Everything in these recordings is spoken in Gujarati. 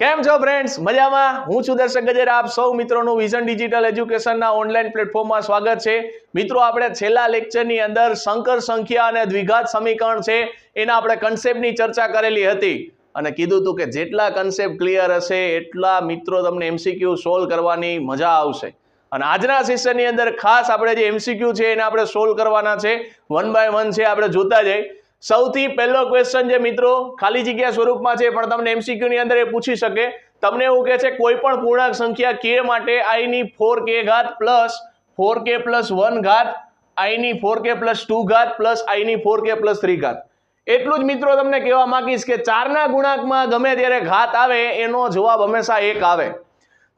કેમ છો ફ્રેન્ડ્સ? મજામાં? હું છું દર્શક ગજેરા. આપ સૌ મિત્રોનું વિઝન ડિજિટલ એજ્યુકેશનના ઓનલાઈન પ્લેટફોર્મમાં સ્વાગત છે. મિત્રો, આપણે છેલ્લા લેક્ચરની અંદર સંકર સંખ્યા અને દ્વિઘાત સમીકરણ છે એના આપણે કન્સેપ્ટની ચર્ચા કરેલી હતી અને કીધું હતું કે જેટલા કન્સેપ્ટ ક્લિયર હશે એટલા મિત્રો તમને એમસીક્યુ સોલ્વ કરવાની મજા આવશે. અને આજના સેશનની અંદર ખાસ આપણે જે એમસીક્યુ છે એને આપણે સોલ્વ કરવાના છે. 1 બાય 1 છે, આપણે જોતા જઈએ. સૌથી પહેલો ક્વેશ્ચન જે મિત્રો ખાલી જગ્યા સ્વરૂપમાં છે પણ તમને એમસીક્યુ ની અંદર એ પૂછી શકે. તમને એવું કહે છે કોઈ પણ પૂર્ણાંક સંખ્યા k માટે i ની 4k ઘાત પ્લસ 4k પ્લસ 1 ઘાત i ની 4k પ્લસ 2 ઘાત પ્લસ i ની 4k પ્લસ 3 ઘાત. એટલું જ મિત્રો તમને કહેવા માંગીશ કે 4 ના ગુણાંકમાં ગમે ત્યારે ઘાત આવે એનો જવાબ હંમેશા 1 આવે.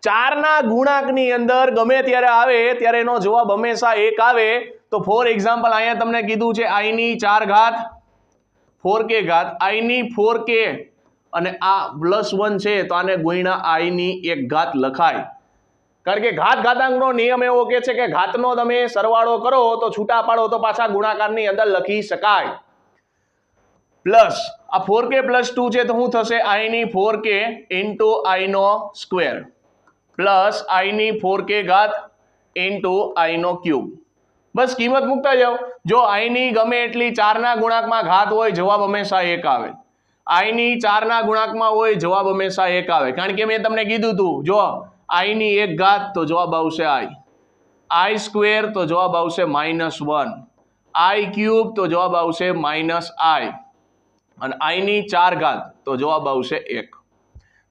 4 ના ગુણાંકની અંદર ગમે ત્યારે આવે ત્યારે એનો જવાબ હંમેશા 1 આવે. તો ફોર એક્ઝામ્પલ અહીંયા તમને કીધું છે i ની 4 ઘાત 4k ઘાત i ની 4k અને આ પ્લસ 1 છે તો આને ગુણ્યા i ની 1 ઘાત લખાય. કારણ કે ઘાત ઘાતાંકનો નિયમ એવો કહે છે કે ઘાતનો તમે સરવાળો કરો તો છૂટા પાડો તો પાછા ગુણાકારની અંદર લખી શકાય. પ્લસ આ 4k પ્લસ 2 છે તો શું થશે? i ની 4k ઇન્ટુ i નો સ્ક્વેર પ્લસ i ની 4k ઘાત ઇન્ટુ i નો ક્યુબ. બસ કિંમત મૂકતા જાઓ. જો i ની ગમે એટલી 4 ના ગુણાંકમાં ઘાત હોય જવાબ હંમેશા 1 આવે. i ની 4 ના ગુણાંકમાં હોય જવાબ હંમેશા 1 આવે. કારણ કે મેં તમને કીધું હતું, જો i ની 1 ઘાત તો જવાબ આવશે i સ્ક્વેર તો જવાબ આવશે -1, i ક્યુબ તો જવાબ આવશે -i અને i ની 4 ઘાત તો જવાબ આવશે 1.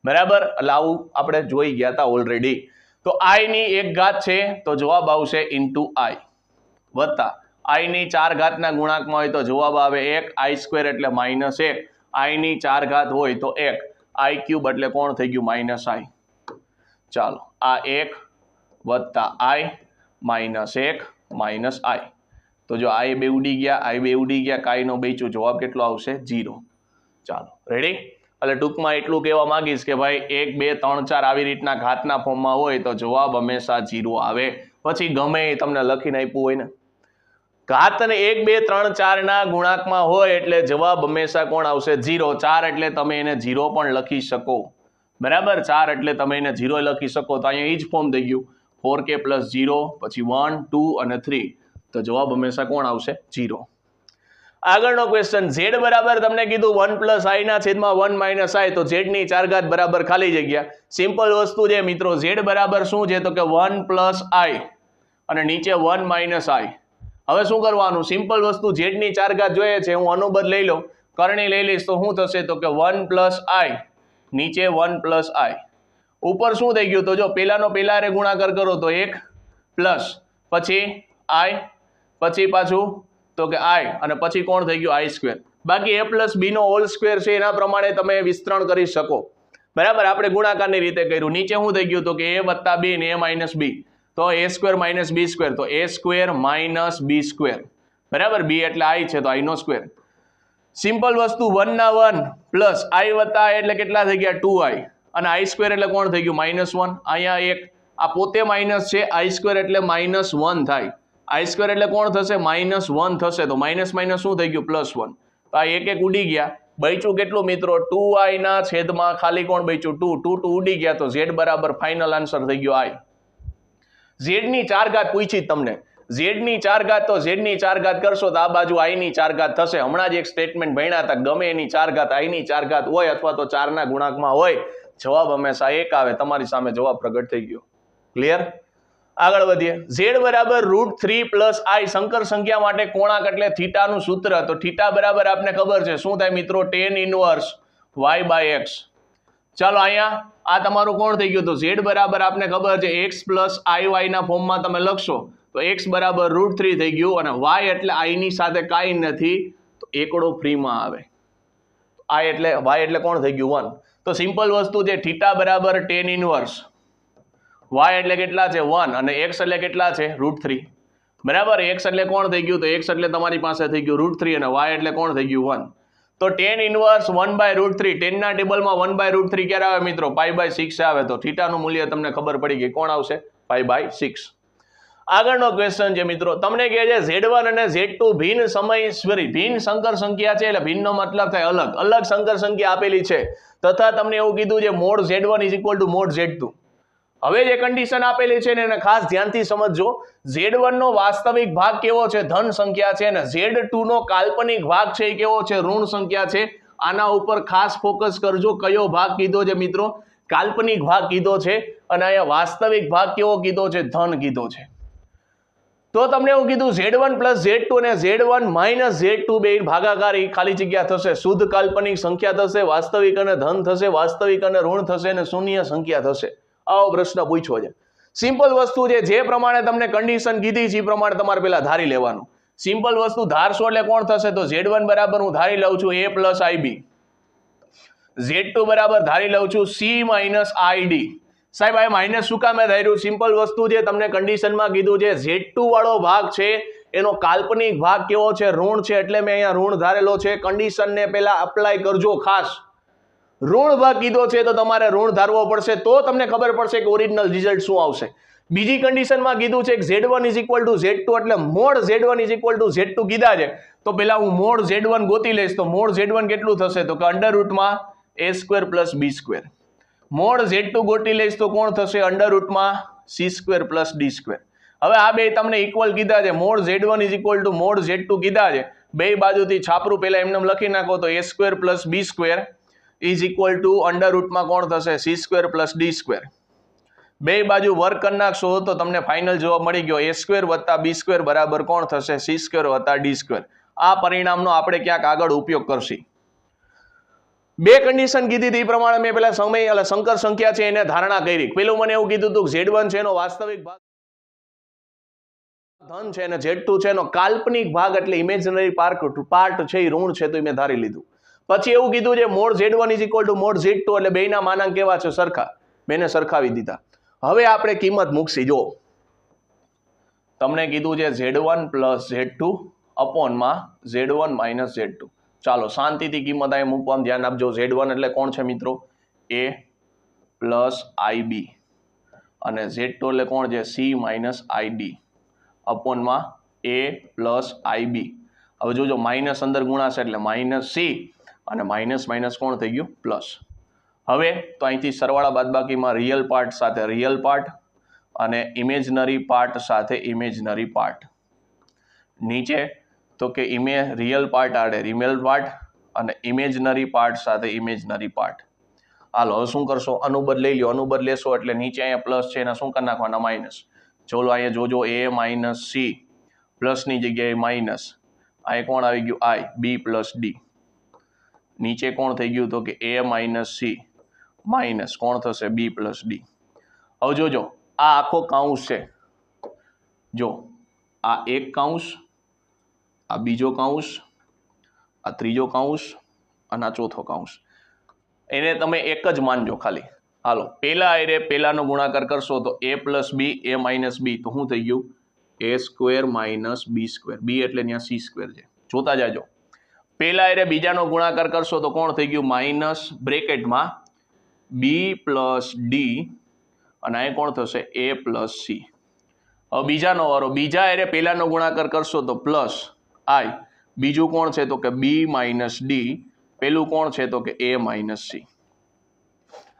બરાબર? એટલે આવું આપણે જોઈ ગયા હતા ઓલરેડી. તો i ની 1 ઘાત છે તો જવાબ આવશે ઇન્ટુ i વત્તા i ની 4 ઘાતના ગુણાંકમાં હોય તો જવાબ આવે 1, i સ્ક્વેર એટલે -1, i ની 4 ઘાત હોય તો 1, i ક્યુબ એટલે કોણ થઈ ગયું? -i. ચાલો, આ 1 વત્તા i -1 -i. તો જો i બે ઉડી ગયા, કાઈ નો બેચું, જવાબ કેટલો આવશે? 0. ચાલો, રેડી? એટલે ટૂંકમાં એટલું કહેવા માંગીશ કે ભાઈ 1 2 3 4 આવી રીતના ઘાતના ફોર્મમાં હોય તો જવાબ હંમેશા 0 આવે. પછી ગમે એ તમને લખીને આપ્યું હોય ને, ઘાત અને 1 2 3 4 ના ગુણાંકમાં હોય એટલે જવાબ હંમેશા કોણ આવશે? 0. 4 એટલે તમે એને 0 પણ લખી શકો. બરાબર? 4 એટલે તમે એને 0 લખી શકો. તો અહીંયા એ જ ફોર્મ થઈ ગયું, 4k પ્લસ 0 પછી 1 2 અને 3. તો જવાબ હંમેશા કોણ આવશે? 0. આગળનો ક્વેશ્ચન, z બરાબર તમને કીધું 1 પ્લસ i ના છેદમાં 1 માઇનસ i. તો z ની 4 ઘાત બરાબર ખાલી જગ્યા. સિમ્પલ વસ્તુ છે મિત્રો. z બરાબર શું છે? તો કે 1 પ્લસ i અને નીચે 1 માઇનસ i. હવે શું કરવાનું? સિમ્પલ વસ્તુ, z ની 4 ઘાત જોઈએ છે, હું અનુબદ લઈ લઉં, કરણી લઈ લઈશ તો શું થશે? તો કે 1 પ્લસ i નીચે 1 પ્લસ i. ઉપર શું થઈ ગયું? તો જો પેલાનો પેલા રે ગુણાકાર કરો તો 1 પ્લસ પછી i પછી પાછું તો કે i અને પછી કોણ થઈ ગયું? i square. બાકી a પ્લસ b નો હોલ સ્ક્વેર છે એના પ્રમાણે તમે વિસ્તરણ કરી શકો. બરાબર? આપણે ગુણાકારની રીતે કર્યું. નીચે શું થઈ ગયું? તો કે a વત્તા b ને a માઇનસ b. તો a square minus b square, તો a square minus b square. બરાબર? b એટલે i છે તો i નો સ્ક્વેર. સિમ્પલ વસ્તુ, 1 ના 1 પ્લસ i વત્તા i એટલે કેટલા થઈ ગયા? 2i અને i સ્ક્વેર એટલે કોણ થઈ ગયું? -1. અહીંયા 1 આ પોતે માઇનસ છે, i સ્ક્વેર એટલે -1 થાય. i સ્ક્વેર એટલે કોણ થશે? -1 થશે. તો માઇનસ માઇનસ શું થઈ ગયું? +1. તો આ એક ઉડી ગયા. બચ્યું કેટલું મિત્રો? 2i ના છેદમાં ખાલી કોણ બચ્યું? 2 ઉડી ગયા. તો z બરાબર ફાઇનલ આન્સર થઈ ગયો i. z ની 4 ઘાત પૂછી તમને. z ની 4 ઘાત, તો z ની 4 ઘાત કરશો તો આ બાજુ i ની 4 ઘાત થશે. હમણાં જ એક સ્ટેટમેન્ટ ભણ્યા હતા, ગમે એની 4 ઘાત i ની 4 ઘાત હોય અથવા તો 4 ના ગુણાંકમાં હોય જવાબ હંમેશા 1 આવે. તમારી સામે જવાબ પ્રગટ થઈ ગયો. ક્લિયર? આગળ વધીએ. z બરાબર √3 પ્લસ i સંકર સંખ્યા માટે કોણાંક એટલે થીટાનું સૂત્ર. તો થીટા બરાબર આપને ખબર છે શું થાય મિત્રો? tan inverse y by x. ચાલો, અહીંયા આ તમારું કોણ થઈ ગયું? તો z બરાબર આપને ખબર છે x પ્લસ iy ના ફોર્મમાં તમે લખશો તો x બરાબર √3 થઈ ગયું અને y એટલે i ની સાથે કાંઈ નથી તો એકડો ફ્રીમાં આવે. y એટલે કોણ થઈ ગયું? 1. તો સિમ્પલ વસ્તુ છે, થીટા બરાબર tan ઇનવર્સ y એટલે કેટલા છે? 1 અને x એટલે કેટલા છે? √3. બરાબર? x એટલે કોણ થઈ ગયું? તો x એટલે તમારી પાસે થઈ ગયું √3 અને y એટલે કોણ થઈ ગયું? 1. તો tan ઇનવર્સ 1 બાય √3. 10 ના ટેબલમાં 1 બાય √3 ક્યારે આવે મિત્રો? π/6 આવે. તો થીટાનું મૂલ્ય તમને ખબર પડી ગઈ. કોણ આવશે? π/6. આગળનો ક્વેશ્ચન છે મિત્રો, તમને કહે છે Z1 અને Z2 ભિન્ન સમય ભિન્ન સંકર સંખ્યા છે, એટલે ભિન્નનો મતલબ થાય અલગ અલગ સંકર સંખ્યા આપેલી છે, તથા તમને એવું કીધું છે મોડ Z1 = મોડ Z2. હવે જે કન્ડિશન આપેલી છે ને એને ખાસ ધ્યાનથી સમજજો. Z1 નો વાસ્તવિક ભાગ કેવો છે? ધન સંખ્યા છે, અને Z2 નો કાલ્પનિક ભાગ છે એ કેવો છે? ઋણ સંખ્યા છે. આના ઉપર ખાસ ફોકસ કરજો. કયો ભાગ કીધો છે મિત્રો? કાલ્પનિક ભાગ કીધો છે, અને અહીંયા વાસ્તવિક ભાગ કેવો કીધો છે? ધન કીધો છે. તો તમને એવું કીધું Z1 + Z2 અને Z1 - Z2 બે ભાગાકારી ખાલી જગ્યા થશે, શુદ્ધ કાલ્પનિક સંખ્યા થશે, વાસ્તવિક અને ધન થશે, વાસ્તવિક અને ઋણ થશે, અને શૂન્ય સંખ્યા થશે. આવો પ્રશ્ન પૂછ્યો છે. સિમ્પલ વસ્તુ છે, જે પ્રમાણે તમને કન્ડિશન કીધી છે એ પ્રમાણે તમારે પેલા ધારી લેવાનું. સિમ્પલ વસ્તુ ધારશો એટલે કોણ થશે? તો Z1 બરાબર હું ધારી લઉં છું A + IB, Z2 બરાબર ધારી લઉં છું C - ID. સાહેબ આ માઇનસ શું કામે ધાર્યું? સિમ્પલ વસ્તુ છે, તમને કન્ડિશનમાં કીધું છે Z2 વાળો ભાગ છે એનો કાલ્પનિક ભાગ કેવો છે? ઋણ છે, એટલે મેં અહીંયા ઋણ ધારેલો છે. કન્ડિશનને પેલા અપ્લાય કરજો ખાસ. ઋણ ભાગ કીધો છે તો તમારે ઋણ ધારવો પડશે, તો તમને ખબર પડશે કે ઓરિજિનલ રિઝલ્ટ શું આવશે. બીજી કન્ડિશનમાં કીધું છે કે Z1 = Z2, એટલે મોડ Z1 = Z2 કીધા છે, તો પેલા હું મોડ Z1 ગોતી લઈશ. તો મોડ Z1 કેટલું થશે? તો કે √A² + B². મોડ Z2 ગોતી લઈશ તો કોણ થશે? √C² + D². હવે આ બે તમને ઇક્વલ કીધા છે. મોડ Z1 = મોડ Z2 કીધા છે. બે બાજુથી છાપરું પેલા એમને લખી નાખો તો A² + B² = કોણ થશે? C² + D². બે બાજુ વર્ક કરી નાખશો તો તમને ફાઇનલ જવાબ મળી ગયો. A² + B² બરાબર કોણ થશે? C² + D². આ પરિણામનો આપણે ક્યાંક આગળ ઉપયોગ કરશી. બે કન્ડિશન કીધી હતી એ પ્રમાણે મેં પેલા સંકર સંખ્યા છે એને ધારણા કરી. પેલું મને એવું કીધું હતું Z1 છે એનો વાસ્તવિક ભાગ ધન છે, અને Z2 છે એનો કાલ્પનિક ભાગ એટલે ઇમેજનરી પાર્ટ છે એ ઋણ છે, તો મેં ધારી લીધું. પછી એવું કીધું છે મોડ Z1 = મોડ Z2, એટલે બેના માનાંક કેવા છે? સરખા. બેને સરખાવી દીધા. હવે આપણે કિંમત મૂકશી. જો તમને કીધું છે Z1 + Z2 / Z1 - Z2. ચાલો શાંતિથી કિંમત અહીં મૂકવામાં ધ્યાન આપજો. Z1 એટલે કોણ છે મિત્રો? A + IB, અને Z2 એટલે કોણ છે? C - ID / A + IB. હવે જોજો માઇનસ અંદર ગુણાશે એટલે -C, અને માઇનસ કોણ થઈ ગયું? પ્લસ. હવે તો અહીંથી સરવાળા બાદબાકીમાં રિયલ પાર્ટ સાથે રિયલ પાર્ટ, અને ઇમેજનરી પાર્ટ સાથે ઇમેજનરી પાર્ટ. નીચે તો કે રિયલ પાર્ટ આડે રિયલ પાર્ટ, અને ઇમેજનરી પાર્ટ સાથે ઇમેજનરી પાર્ટ. હાલો હવે શું કરશો? અનુબદ લઈ લો. અનુબદ લેશો એટલે નીચે અહીંયા પ્લસ છે એના શું કરી નાખવાના? માઇનસ. ચલો અહીંયા જોજો A - C, પ્લસની જગ્યાએ માઇનસ. અહીંયા કોણ આવી ગયું? I. B + D. નીચે કોણ થઈ ગયું? તો કે A - C માઇનસ કોણ થશે? B + D. હવે જોજો આ આખો કાઉન્સ છે. જો આ એક કાઉન્સ, આ બીજો કાઉન્સ, આ ત્રીજો કાઉન્સ, અને આ ચોથો કાઉન્સ. એને તમે એક જ માનજો ખાલી. હાલો પેલાનો ગુણાકાર કરશો તો A + B, A - B, તો શું થઈ ગયું? A² - B². B એટલે ત્યાં C² છે. જોતા જાજો. પેલા બીજાનો ગુણાકાર કરશો તો કોણ થઈ ગયું? માઇનસ બ્રેકેટમાં B + D, અને અહીં કોણ થશે? A + C. હવે બીજાનો વારો. બીજા પેલાનો ગુણાકાર કરશો તો પ્લસ I. બીજું કોણ છે? તો કે B - D. પેલું કોણ છે? તો કે A - C.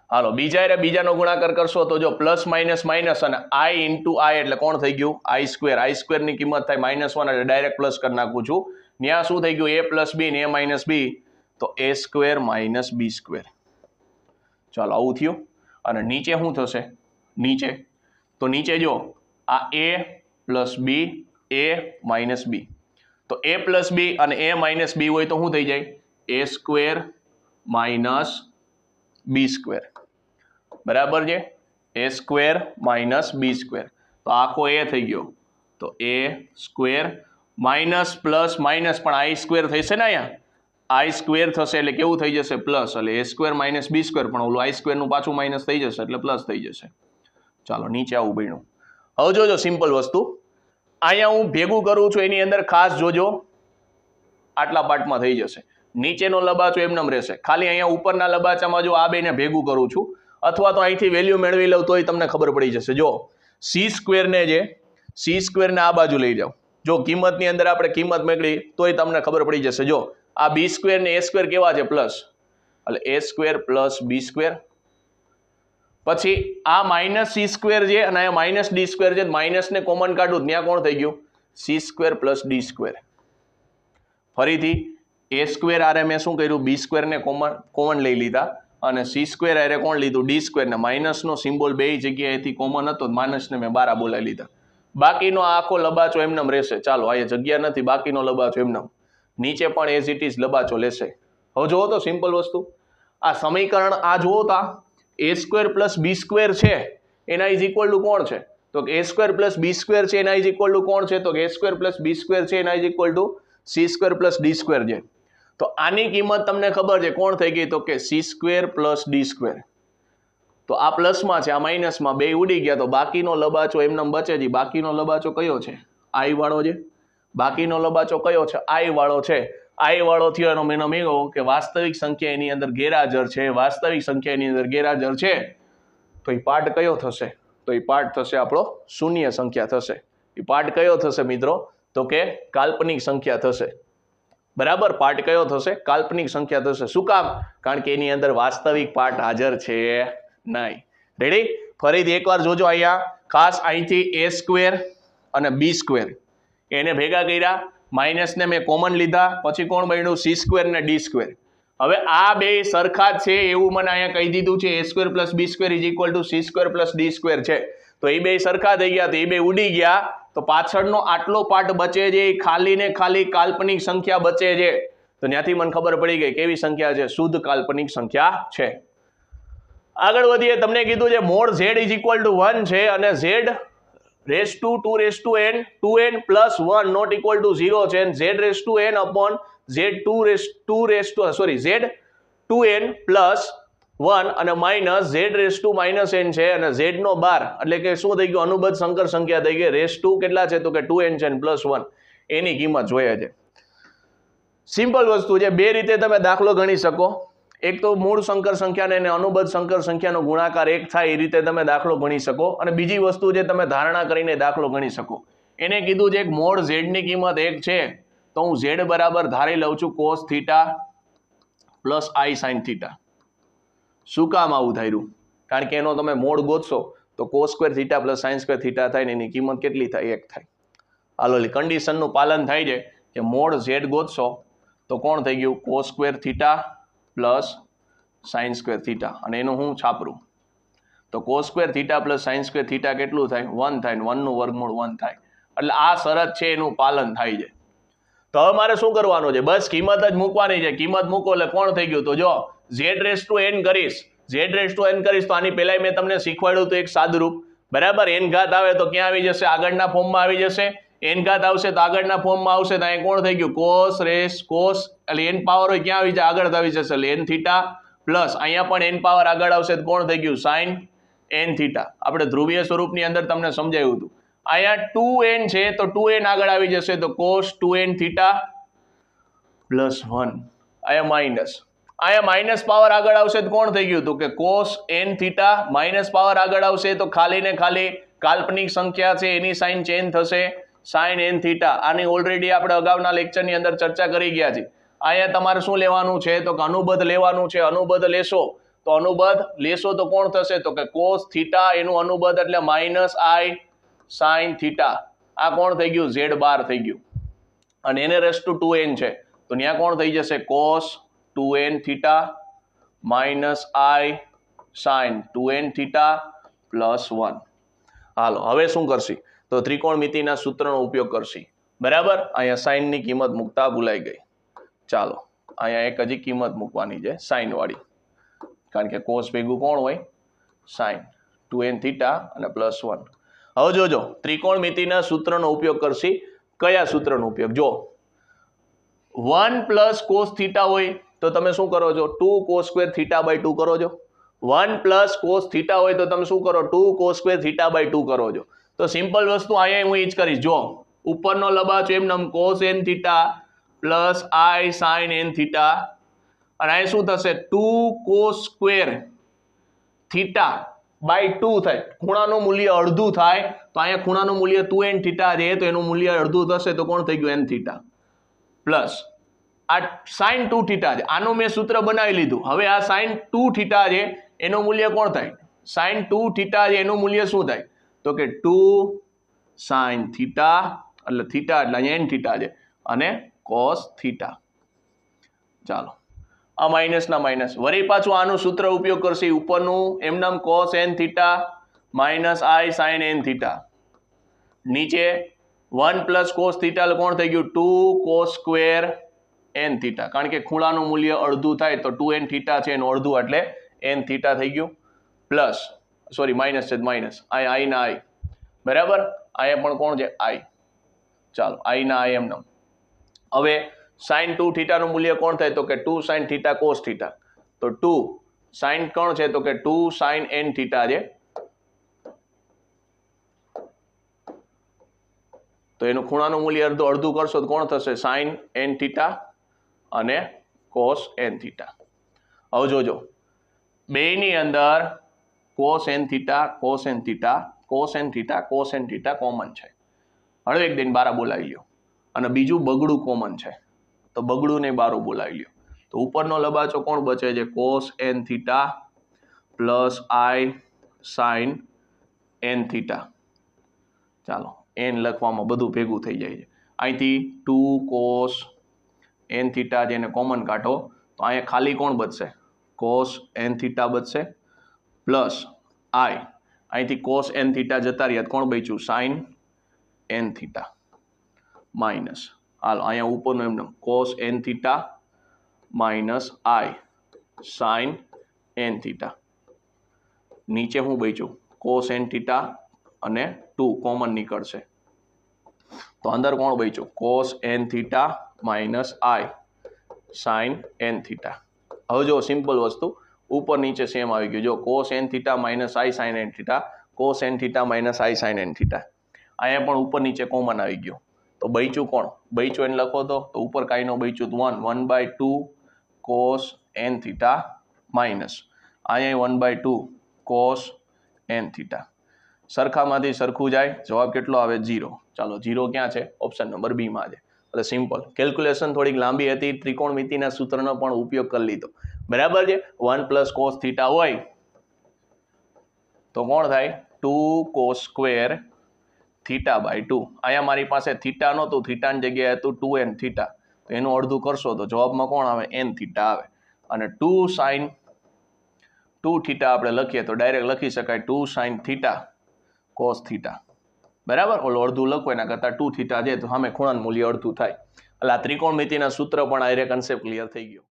હાલો બીજાનો ગુણાકાર કરશો તો જો પ્લસ માઇનસ માઇનસ, અને I × I એટલે કોણ થઈ ગયું? I². I² ની કિંમત થાય -1 એટલે ડાયરેક્ટ પ્લસ કરી નાખું છું. ત્યાં શું થઈ ગયું? A + B ને A - B, તો A² - B². ચાલો આવું થયું. અને નીચે શું થશે? નીચે જો આ A + B, A - B, તો A + B અને A - B હોય તો શું થઈ જાય? A² - B². બરાબર છે? A² - B². તો આખો A થઈ ગયો, તો A² માઇનસ પ્લસ માઇનસ પણ I² થશે ને, અહીંયા I² થશે એટલે કેવું થઈ જશે? પ્લસ. એટલે A² - B², પણ ઓલું I² નું પાછું માઇનસ થઈ જશે એટલે પ્લસ થઈ જશે. ચાલો નીચે આવું બન્યું. હવે જોજો સિમ્પલ વસ્તુ અહીંયા હું ભેગું કરું છું, એની અંદર ખાસ જોજો આટલા પાર્ટમાં થઈ જશે. નીચેનો લબાચો એમનેમ રહેશે, ખાલી અહીંયા ઉપરના લબાચામાં જો આ બેને ભેગું કરું છું, અથવા તો અહીંથી વેલ્યુ મેળવી લઉં તોય તમને ખબર પડી જશે. જો C² ને જે સી સ્ક્વેર ને આ બાજુ લઈ જાઓ. જો કિંમતની અંદર આપણે કિંમત મેળવી તોય તમને ખબર પડી જશે. જો આ બી સ્ક્વેર ને એ સ્ક્વેર કેવા છે? પ્લસ, એટલે એ સ્ક્વેર પ્લસ બી સ્ક્વેર. પછી આ માઇનસ સી સ્ક્વેર છે અને આ માઇનસ ડી સ્ક્વેર છે. માઇનસ ને કોમન કાઢું ત્યાં કોણ થઈ ગયું? C square plus D square. ફરીથી એ સ્ક્વેર આરે મેં શું કર્યું? બી સ્ક્વેર ને કોમન લઈ લીધા અને સી સ્ક્વેર આરે કોણ લીધું? ડી સ્ક્વેર ને માઇનસનો સિમ્બોલ બે જગ્યાએથી કોમન હતો, માઇનસને મેં બારા બોલાવી લીધા. બાકીનો આખો લબાચો એમનેમ રહેશે. ચાલો અહીંયા જગ્યા નથી, બાકીનો લબાચો એમનેમ. નીચે પણ એઝ ઇટ ઇઝ લબાચો લેશે. હવે જુઓ તો સિમ્પલ વસ્તુ, આ સમીકરણ આ જુઓ તા એ સ્ક્વેર પ્લસ બી સ્ક્વેર છે એના ઇઝ ઇક્વલ ટુ કોણ છે? તો એ સ્ક્વેર પ્લસ બી સ્ક્વેર છે એના ઇઝ ઇક્વલ ટુ કોણ છે? તો એ સ્ક્વેર પ્લસ બી સ્ક્વેર છે એના is equal to C square plus D square છે. તો આની કિંમત તમને ખબર છે કોણ થઈ ગઈ? તો કે C square plus D square. તો આ પ્લસમાં છે, આ માઇનસમાં, બે ઉડી ગયા. તો બાકીનો લબાચો એમને બચે છે. બાકીનો લબાચો કયો છે? આઈ વાળો છે. બાકીનો લબાચો કયો છે? આઈ વાળો છે. આઈ વાળો થયો એનો મતલબ એવો કે વાસ્તવિક સંખ્યા એની અંદર ગેરહાજર છે. વાસ્તવિક સંખ્યા એની અંદર ગેરહાજર છે તો એ પાર્ટ કયો થશે? તો એ પાર્ટ થશે આપણો શૂન્ય સંખ્યા થશે. એ પાર્ટ કયો થશે મિત્રો? તો કે કાલ્પનિક સંખ્યા થશે. બરાબર, પાર્ટ કયો થશે? કાલ્પનિક સંખ્યા થશે. શું કામ? કારણ કે એની અંદર વાસ્તવિક પાર્ટ હાજર છે નહીં. રેડી? ફરીથી એકવાર જોજો અહીંયા ખાસ, અહીંથી એ સ્ક્વેર અને બી સ્ક્વેર એને ભેગા કર્યા, માઇનસને મેં કોમન લીધા, પછી કોણ બન્યું? સી સ્ક્વેર ને ડી સ્ક્વેર. હવે આ બે સરખા જ છે એવું મને અહીંયા કહી દીધું છે. A square plus B square is equal to C square plus D square છે. તો એ બે સરખા થઈ ગયા, તો એ બે ઉડી ગયા. તો પાછળનો આટલો પાર્ટ બચે છે એ ખાલી ને ખાલી કાલ્પનિક સંખ્યા બચે છે. તો ત્યાંથી મને ખબર પડી ગઈ કેવી સંખ્યા છે? શુદ્ધ કાલ્પનિક સંખ્યા છે. આગળ વધીએ. તમને કીધું છે mod z is equal to 1 છે અને z raise to 2 raise to n 2n plus 1 not equal to 0 છે. Z raise to n upon z 2n plus 1 અને minus z raise to minus n છે અને ઝેડ નો 12 એટલે કે શું થઈ ગયું? અનુબદ્ધ સંકર સંખ્યા થઈ ગઈ. રેસ ટુ કેટલા છે? તો કે 2n છે પ્લસ 1 એની કિંમત જોઈએ છે. સિમ્પલ વસ્તુ છે. બે રીતે તમે દાખલો ગણી શકો. એક તો મૂળ સંકર સંખ્યાને અને અનુબદ્ધ સંકર સંખ્યાનો ગુણાકાર 1 થાય એ રીતે તમે દાખલો ગણી શકો. અને બીજી વસ્તુ છે તમે ધારણા કરીને દાખલો ગણી શકો. એને કીધું છે એક મોડ ઝેડની કિંમત 1 છે તો હું ઝેડ બરાબર ધારી લઉં છું કોસ થીટા પ્લસ આઈ સાઇન થીટા. શું કામ આવું થાયરું? કારણ કે એનો તમે મોડ ગોતશો તો cos square theta plus sine square theta થાય ને એની કિંમત કેટલી થાય? 1 થાય. હાલો, કન્ડિશનનું પાલન થાય છે કે મોડ ઝેડ ગોતશો તો કોણ થઈ ગયું? Cos square theta plus sine square theta. અને એનું હું છાપરું તો cos square theta plus sine square theta કેટલું થાય? 1 થાય. 1 નું વર્ગમૂળ 1 થાય. એટલે આ શરત છે એનું પાલન થાય છે. તો હવે મારે શું કરવાનું છે? બસ કિંમત જ મૂકવાની છે. કિંમત મૂકો એટલે કોણ થઈ ગયું? તો જો ઝેડ રેસ ટુ n કરીશ, ઝેડ રેસ ટુ n કરીશ તો આની પહેલા મેં તમને શીખવાડ્યું હતું એક સાદુરૂપ. બરાબર, n ઘાત આવે તો ક્યાં આવી જશે? આગળના ફોર્મમાં આવી જશે. n ઘાત આવશે તો આગળના ફોર્મમાં આવશે તો અહીં કોણ થઈ ગયું? કોસ રેસ કોસ એટલે n પાવર હોય ક્યાં આવી જાય? આગળ આવી જશે એટલે n થીટા પ્લસ અહીંયા પણ n પાવર આગળ આવશે તો કોણ થઈ ગયું? Sine n theta. આપણે ધ્રુવીય સ્વરૂપની અંદર તમને સમજાવ્યું હતું. અહીંયા 2n છે તો 2n આગળ આવી જશે તો કોસ 2n થીટા પ્લસ 1. અહીંયા માઇનસ, અહીંયા માઇનસ પાવર આગળ આવશે તો કોણ થઈ ગયું? તો કે cos n theta. Minus power આગળ આવશે તો ખાલી ને ખાલી કાલ્પનિક સંખ્યા છે એની સાઇન ચેન્જ થશે, સાઇન n થીટા. આની ઓલરેડી આપણે અગાઉના લેક્ચરની અંદર ચર્ચા કરી ગયા છે. અહીંયા તમારે શું લેવાનું છે? તો કે અનુબદ્ધ લેવાનું છે. અનુબદ્ધ લેશો તો અનુબદ્ધ લેશો તો કોણ થશે? તો કે કોસ થીટા એનું અનુબદ્ધ એટલે માઇનસ આઈ સાઇન થીટા. આ કોણ થઈ ગયું? ઝેડ બાર થઈ ગયું. અને એને રેસ ટુ 2n છે તો ત્યાં કોણ થઈ જશે? કોસ 2n થીટા માઇનસ આઈ સાઇન 2n થીટા પ્લસ 1. હાલો, હવે શું કરશી? તો ત્રિકોણમિતિના સૂત્રનો ઉપયોગ કરશી. બરાબર, અહીંયા સાઇનની કિંમત મૂકતા ભૂલાઈ ગઈ. ચાલો, અહીંયા એક હજી કિંમત મૂકવાની છે સાઇન વાળી, કારણ કે કોસ ભેગું કોણ હોય? સાઇન 2n થીટા અને પ્લસ 1. હવે જોજો ત્રિકોણમિતિના સૂત્રનો ઉપયોગ કરશી. કયા સૂત્રનો ઉપયોગ? જો 1 પ્લસ કોસ થીટા હોય તો તમે શું કરો છો? 2 કોસ સ્ક્વેર થીટા બાય 2 કરો છો. 1 પ્લસ કોસ થીટા હોય તો તમે શું કરો? 2 કોસ સ્ક્વેર થીટા બાય 2 કરો છો. તો સિમ્પલ વસ્તુ અહીંયા હું એ જ કરીશ. જો ઉપરનો લબાચો એમ કોસ n થીટા પ્લસ આઈ સાઇન n થીટા અને અહીં શું થશે? 2 કોસ સ્ક્વેર થીટા 2 થાય, ખૂણાનું મૂલ્ય અડધું થાય તો અહીંયા ખૂણાનું મૂલ્ય 2n થીટા છે તો એનું મૂલ્ય અડધું થશે તો કોણ થઈ ગયું n થીટા પ્લસ આ sin 2 થીટા છે, આનું મેં સૂત્ર બનાવી લીધું. હવે આ sin 2 થીટા છે એનું મૂલ્ય કોણ થાય? sin 2 થીટા છે એનું મૂલ્ય શું થાય? તો કે 2 sin થીટા એટલે થીટા એટલે અહીંયા n થીટા છે અને cos થીટા. ચાલો આ માઇનસ ના માઇનસ, વળી પાછું આનું સૂત્ર ઉપયોગ કરશે ઉપરનું એમ નામ cos n theta minus i sin n theta, નીચે 1 પ્લસ cos થીટા એટલે કોણ થઈ ગયું 2 cos સ્ક્વેર n થીટા, કારણ કે ખૂણાનું મૂલ્ય અડધું થાય તો 2n થીટા છે એનું અડધું એટલે n થીટા થઈ ગયું પ્લસ સોરી માઇનસ છે માઇનસ i ના i બરાબર, અહીંયા પણ કોણ છે i. ચાલો i ના i એમ નામ. હવે sin 2 થીટાનું મૂલ્ય કોણ થાય? તો કે 2 sin થીટા cos થીટા, તો 2 sin કોણ છે? તો કે 2 sin n થીટા છે તો એનું ખૂણાનું મૂલ્ય અડધું કરશો તો કોણ થશે? sin n થીટા અને cos n થીટા. હવે જોજો બેની અંદર cos n theta cos n theta cos n theta cos n theta common છે. હવે એક દિન બારા બોલાવી લ્યો અને બીજું બગડું કોમન છે તો બગડું ને બારો બોલાવી લ્યો તો ઉપરનો લબાચો કોણ બચે છે? cos n theta plus i sin n theta. ચાલો n લખવામાં બધું ભેગું થઈ જાય છે. અહીંથી 2 cos n થીટા જેને કોમન કાઢો તો અહીંયા ખાલી કોણ બચશે? cos n થીટા બચશે પ્લસ i અહીંથી cos n થીટા જતા રહ્યા કોણ બચ્યું? sin n થીટા માઇનસ હાલો અહીંયા ઉપરનું એમને cos n theta minus i sin n theta, નીચે હું બચ્યું cos n થીટા અને 2 કોમન નીકળશે તો અંદર કોણ બચ્યું? cos n theta minus i sin n theta. હવે જો સિમ્પલ વસ્તુ ઉપર નીચે સેમ આવી ગયું. જો cos n theta minus i sin n theta cos n theta minus i sin n theta, અહીંયા પણ ઉપર નીચે કોમન આવી ગયો તો બચ્યું કોણ? બચ્યું એને લખો તો ઉપર કાંઈ નો બચ્યું 1/2 cos n થીટા માઇનસ અહીંયા 1/2 cos n થીટા. સરખામાંથી સરખું જાય જવાબ કેટલો આવે? 0. ચાલો 0 ક્યાં છે? ઓપ્શન નંબર બી માં છે. એટલે સિમ્પલ કેલ્ક્યુલેશન થોડીક લાંબી હતી, ત્રિકોણમિતિના સૂત્રનો પણ ઉપયોગ કરી લીધો બરાબર છે. 1 પ્લસ cos થીટા હોય તો કોણ થાય? 2 cos સ્ક્વેર થીટા બાય 2. અહીંયા મારી પાસે થીટા નહોતું, થીટાની જગ્યાએ હતું 2n થીટા તો એનું અડધું કરશો તો જવાબમાં કોણ આવે? n થીટા આવે. અને 2 sin 2 થીટા આપણે લખીએ તો ડાયરેક્ટ લખી શકાય 2 sin થીટા cos થીટા બરાબર. ઓલો અડધું લખો એના કરતાં 2 થીટા છે તો સામે ખૂણાનું મૂલ્ય અડધું થાય. એટલે આ ત્રિકોણમિતિના સૂત્ર પણ આ કન્સેપ્ટ ક્લિયર થઈ ગયો.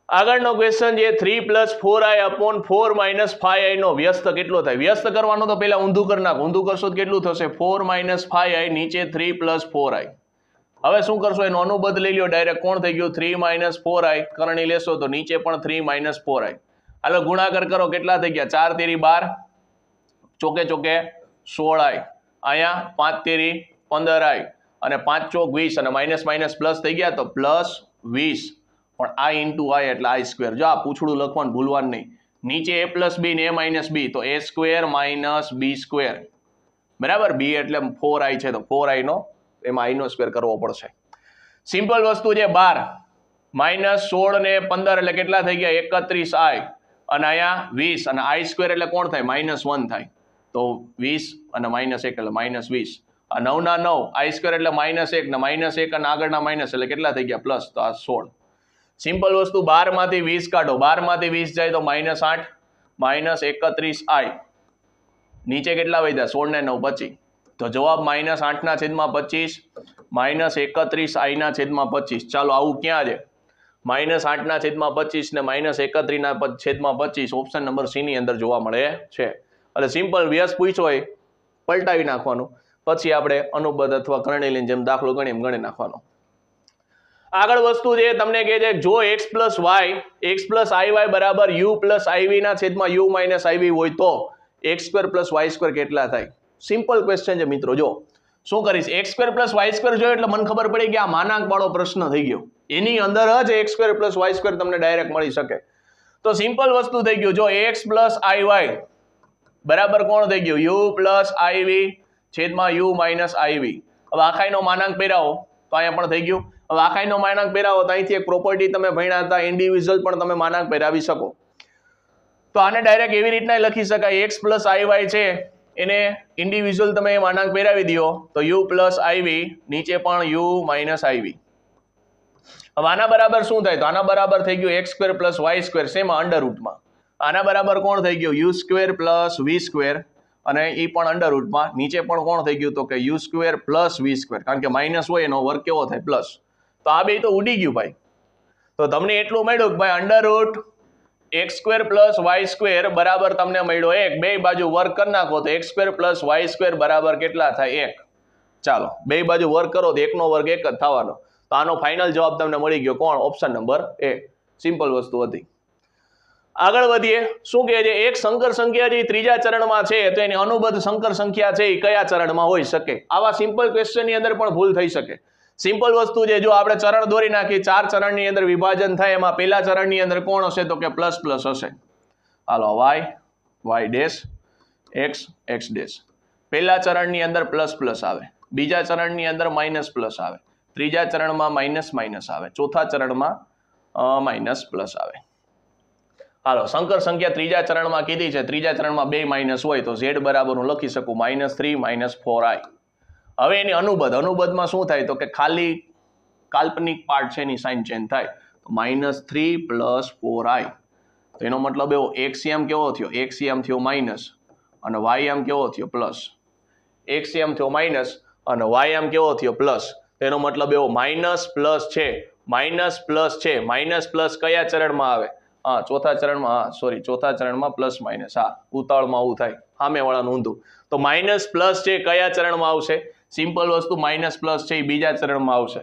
આગળનો ક્વેશ્ચન છે 3 + 4i upon 4 - 5i નો વ્યસ્ત કેટલો થાય? વ્યસ્ત કરવાનો તો પહેલા ઊંધું કરી નાખો. ઊંધું કરશો તો કેટલું થશે? 4 - 5i નીચે 3 + 4i. હવે શું કરશો? એનો અનુબદ્ધ લઈ લો ડાયરેક્ટ. કોણ થઈ ગયું? 3 - 4i. કરણી લેશો તો નીચે પણ 3 - 4i. હાલો ગુણાકાર કરો, કેટલા થઈ ગયા? 4 તેરી 12, ચોકે ચોકે 16i, અહીંયા 5 તેરી 15i અને 5 ચોક 20 અને માઇનસ માઇનસ પ્લસ થઈ ગયા તો પ્લસ 20 પણ i ઇન્ટુ i એટલે i સ્ક્વેર. જો આ પૂછડું લખવાનું ભૂલવાનું નહીં. નીચે a પ્લસ બી ને a માઇનસ બી તો a square minus b square બરાબર. બી એટલે 4i છે તો 4i નો એમાં i નો સ્ક્વેર કરવો પડશે. સિમ્પલ વસ્તુ છે. 12 માઇનસ 16 ને 15 એટલે કેટલા થઈ ગયા? 31i અને અહીંયા 20 અને i સ્ક્વેર એટલે કોણ થાય? -1 થાય તો 20 અને -1 એટલે -20. આ 9 ના 9 i સ્ક્વેર એટલે -1 ને -1 અને આગળના માઇનસ એટલે કેટલા થઈ ગયા? પ્લસ. તો આ 16. સિમ્પલ વસ્તુ 12 માંથી 20 કાઢો, 12 માંથી 20 જાય તો -8 -31i. નીચે કેટલા વધ્યા? 16 ને 9 25 તો જવાબ -8/25 -31i/25. ચાલો આવું ક્યાં છે? -8/25 ને -31/25 ઓપ્શન નંબર સી ની અંદર જોવા મળે છે. એટલે સિમ્પલ વ્યસ્ત પૂછ્યો હોય પલટાવી નાખવાનું, પછી આપણે અનુબદ્ધ અથવા કરણીની જેમ દાખલો ગણી નાખવાનો. આગળ વસ્તુ છે તમને કહે છે જો x + y x + iy બરાબર u + iv ના છેદમાં u - iv હોય તો x² + y² કેટલા થાય? સિમ્પલ ક્વેશ્ચન છે મિત્રો. જો શું કરીશ? x² + y² જોયો એટલે મને ખબર પડી કે આ માનાંક વાળો પ્રશ્ન થઈ ગયો. એની અંદર જ x² + y² તમને ડાયરેક્ટ મળી શકે. તો સિમ્પલ વસ્તુ થઈ ગયું, જો x પ્લસ આઈ વાય બરાબર કોણ થઈ ગયું, યુ પ્લસ આઈવી છેદમાં યુ માઇનસ આઈવી. હવે આખાઈનો માનાંક પહેરાવો તો અહીંયા પણ થઈ ગયું. હવે આખાઈનો માનાંક પહેરાવો તો અહીંથી એક પ્રોપર્ટી તમે ભણ્યા હતા, ઇન્ડિવિજ્યુઅલ પણ તમે માનાંક પહેરાવી શકો. તો આને ડાયરેક્ટ એવી રીતના લખી શકાય, x પ્લસ આઈ વાય છે એને ઇન્ડિવિજ્યુઅલ તમે માનાંક પહેરાવી દો તો યુ પ્લસ આઈવી નીચે પણ યુ માઇનસ આઈવી. હવે આના બરાબર શું થાય, તો આના બરાબર થઈ ગયું x square plus y square, શેમાં અંડરરૂટમાં. આના બરાબર કોણ થઈ ગયું, u square plus v square, અને એ પણ અંડરરૂટમાં. નીચે પણ કોણ થઈ ગયું, તો કે u square plus v square, કારણ કે માઇનસ હોય એનો વર્ગ કેવો થાય, પ્લસ. તો આ બે તો ઉડી ગયું ભાઈ. તો તમને એટલું મળ્યું કે ભાઈ under root x square plus y square બરાબર તમને મળ્યો 1. બે બાજુ વર્ગ કરી નાખો તો x square plus y square બરાબર કેટલા થાય, 1. ચાલો બે બાજુ વર્ગ કરો તો 1 નો વર્ગ 1 જ થવાનો. તો આનો ફાઇનલ જવાબ તમને મળી ગયો, કોણ, ઓપ્શન નંબર એ. સિમ્પલ વસ્તુ હતી. આગળ વધીએ. શું કહે છે, એક સંકર સંખ્યા જે ત્રીજા ચરણમાં છે તો એની અનુબદ્ધ સંકર સંખ્યા છે એ કયા ચરણમાં હોઈ શકે. આવા સિમ્પલ ક્વેશ્ચનની અંદર પણ ભૂલ થઈ શકે. સિમ્પલ વસ્તુ છે, જો આપણે ચરણ દોરી નાખીએ, 4 ચરણની અંદર વિભાજન થાય, એમાં પહેલા ચરણની અંદર કોણ હશે, તો કે પ્લસ પ્લસ હશે. હાલો, Y Y dash X X dash. પહેલા ચરણની અંદર પ્લસ પ્લસ આવે, બીજા ચરણની અંદર માઇનસ પ્લસ આવે, ત્રીજા ચરણમાં માઇનસ માઇનસ આવે, ચોથા ચરણમાં માઇનસ પ્લસ આવે. હાલો, સંકર સંખ્યા ત્રીજા ચરણમાં કીધી છે, ત્રીજા ચરણમાં 2 માઇનસ હોય તો z બરાબર હું લખી શકું -3 -4i. હવે એની અનુબદ્ધમાં શું થાય, તો કે ખાલી કાલ્પનિક પાર્ટ છે એની સાઇન ચેન્જ થાય, તો -3 + 4i. તો એનો મતલબ એવો, x એમ કેવો થયો, x એમ થયો માઇનસ અને y એમ કેવો થયો પ્લસ. x એમ થયો માઇનસ અને y એમ કેવો થયો પ્લસ. એનો મતલબ એવો, માઇનસ પ્લસ છે, માઇનસ પ્લસ છે, માઇનસ પ્લસ કયા ચરણમાં આવે, ચોથા ચરણમાં, ચોથા ચરણમાં પ્લસ માઇનસ. ઉતાવળમાં આવું થાય, સામેવાળાનું ઊંધું. તો માઇનસ પ્લસ છે કયા ચરણમાં આવશે, સિમ્પલ વસ્તુ, માઇનસ પ્લસ છે એ બીજા ચરણમાં આવશે.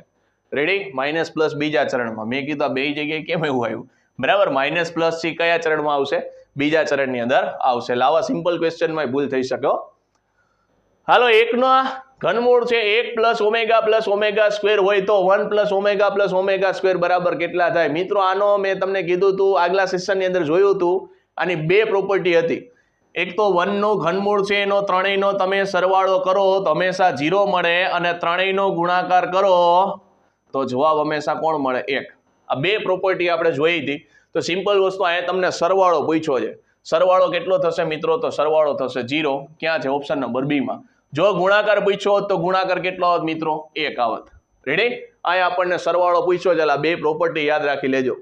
રેડી, માઇનસ પ્લસ બીજા ચરણમાં. મેં કીધું બે જગ્યાએ કેમ એવું આવ્યું, બરાબર. માઇનસ પ્લસ છે કયા ચરણમાં આવશે, બીજા ચરણની અંદર આવશે. લાવા સિમ્પલ ક્વેશ્ચનમાં ભૂલ થઈ શકે. હાલો, એકનો ઘનમૂળ છે 1 + ઓમેગા સ્ક્વેર હોય તો 1 + ઓમેગા સ્ક્વેર બરાબર કેટલા થાય. મિત્રો આનો મેં તમને કીધું હતું, આગલા સેશનની અંદર જોયું હતું. આની બે પ્રોપર્ટી હતી. એક તો 1 નો ઘનમૂળ છે એનો ત્રણેયનો તમે સરવાળો કરો તો હંમેશા 0 મળે, અને ત્રણેયનો ગુણાકાર કરો તો જવાબ હંમેશા કોણ મળે, 1. આ બે પ્રોપર્ટી આપણે જોઈ હતી. તો સિમ્પલ વસ્તુ, અહીંયા તમને સરવાળો પૂછ્યો છે. સરવાળો કેટલો થશે મિત્રો, તો સરવાળો થશે 0. ક્યાં છે, ઓપ્શન નંબર બી માં. જો ગુણાકાર પૂછ્યો હોત તો ગુણાકાર કેટલો આવત મિત્રો, 1 આવત. રેડી, અહીંયા આપણને સરવાળો પૂછ્યો છે. આ બે પ્રોપર્ટી યાદ રાખી લેજો.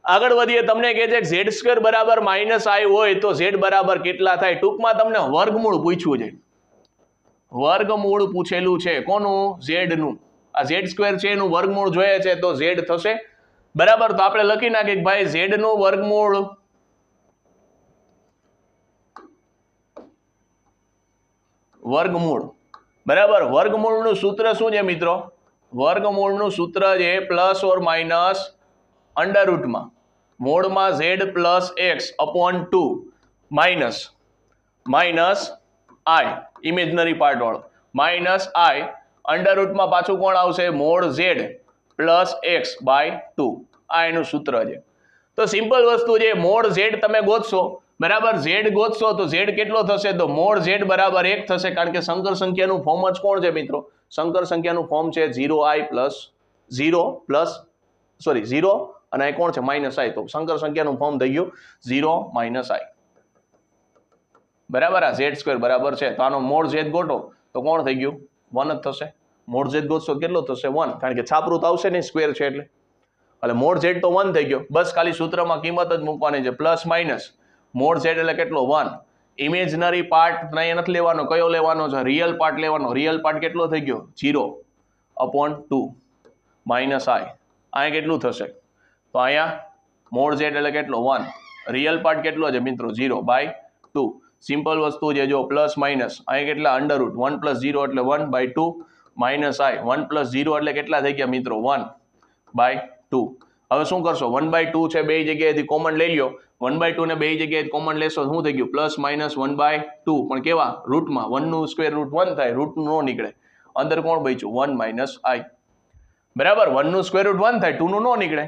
આગળ વધીએ. તમને કહે છે z² બરાબર -i હોય તો z બરાબર કેટલા થાય. ટૂંકમાં તમને વર્ગમૂળ પૂછ્યું છે, વર્ગમૂળ પૂછેલું છે. કોનું, z નું. આ z² છે એનું વર્ગમૂળ જોઈએ છે તો z થશે, બરાબર. તો આપણે લખી નાખીએ કે ભાઈ z નું વર્ગમૂળ બરાબર. વર્ગમૂળનું સૂત્ર શું છે મિત્રો, વર્ગમૂળનું સૂત્ર છે ± અંડરરૂટમાં મોડમાં z + x/2 minus i, imaginary part વાળો, -i અંડરરૂટમાં પાછું કોણ આવશે, મોડ z + x/2. આ એનું સૂત્ર છે. તો સિમ્પલ વસ્તુ છે, મોડ z તમે ગોતશો, બરાબર. z ગોતશો તો z કેટલો થશે, તો મોડ z બરાબર 1 થશે, કારણ કે સંકર સંખ્યાનું ફોર્મ જ કોણ છે મિત્રો, સંકર સંખ્યાનું ફોર્મ છે 0 અને અહીં કોણ છે, -i. તો સંકર સંખ્યાનું ફોર્મ થઈ ગયું 0 - i, બરાબર. આ z² બરાબર છે. તો આનો મોડ z ગોટો તો કોણ થઈ ગયું, 1 જ થશે. મોડ z ગોતશો કેટલો થશે, 1, કારણ કે છાપરું તો આવશે ને, સ્ક્વેર છે એટલે મોડ z તો 1 થઈ ગયો. બસ ખાલી સૂત્રમાં કિંમત જ મૂકવાની છે, પ્લસ માઇનસ. મોડ z એટલે કેટલો, 1. ઇમેજનરી પાર્ટ નહીં નથી લેવાનો, કયો લેવાનો છે, રિયલ પાર્ટ લેવાનો. રિયલ પાર્ટ કેટલો થઈ ગયો, 0/2 - i. અહીંયા કેટલું થશે, તો અહીંયા મોડ z એટલે કેટલો, 1. રિયલ પાર્ટ કેટલો છે મિત્રો, 0/2. સિમ્પલ વસ્તુ છે, જો પ્લસ માઇનસ. અહીંયા કેટલા, અંડરરૂટ 1 + 0 એટલે 1/2 -i. 1 + 0 એટલે કેટલા થઈ ગયા મિત્રો, 1/2. હવે શું કરશો, 1/2 છે બે જગ્યાએથી કોમન લઈ લ્યો. 1/2 ને બે જગ્યાએ કોમન લેશો શું થઈ ગયું, +-1/2. પણ કેવા રૂટમાં, 1 નું સ્ક્વેર રૂટ 1 થાય, રૂટ નો નીકળે. અંદર કોણ બચ્યું, 1 - i, બરાબર. 1 નું સ્ક્વેર રૂટ 1 થાય, 2 નું નો નીકળે.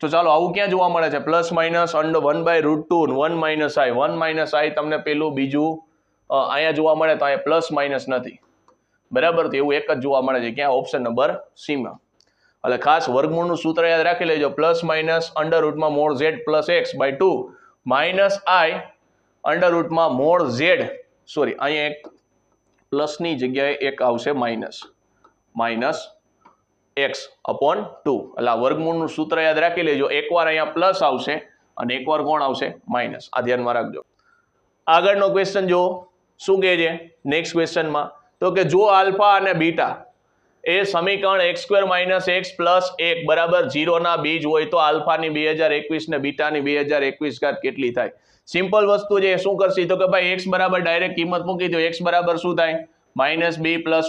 તો ચાલો આવું ક્યાં જોવા મળે છે? પ્લસ માઇનસ અંડર 1/√2 1 માઇનસ આઈ 1 માઇનસ આઈ તમને પેલું બીજું અહીંયા જોવા મળે તો અહીંયા પ્લસ માઇનસ નથી, બરાબર? તો એવું એક જ જોવા મળે છે ક્યાં? ઓપ્શન નંબર સી માં. એટલે ખાસ વર્ગમૂળનું સૂત્ર યાદ રાખી લેજો, પ્લસ માઇનસ અંડર રૂટમાં mod Z plus X by 2 minus I under રૂટમાં મોડ ઝેડ, સોરી અહીંયા એક પ્લસની જગ્યાએ એક આવશે માઇનસ એક્સ અપોન 2. એટલે આ વર્ગમૂળનું સૂત્ર યાદ રાખી લેજો, એકવાર અહીંયા પ્લસ આવશે અને એકવાર કોણ આવશે? માઇનસ. આ ધ્યાનમાં રાખજો. આગળનો ક્વેશ્ચન જો શું કહે છે નેક્સ્ટ ક્વેશ્ચનમાં, તો કે જો આલ્ફા અને બીટા એ સમીકરણ x² - x + 1 બરાબર 0 ના બીજ હોય તો આલ્ફાની 2021 ને બીટાની 2021 ઘાત કેટલી થાય? સિમ્પલ વસ્તુ છે, શું કરશી? તો કે ભાઈ x બરાબર ડાયરેક્ટ કિંમત મૂકી દો. x બરાબર શું થાય? -b ±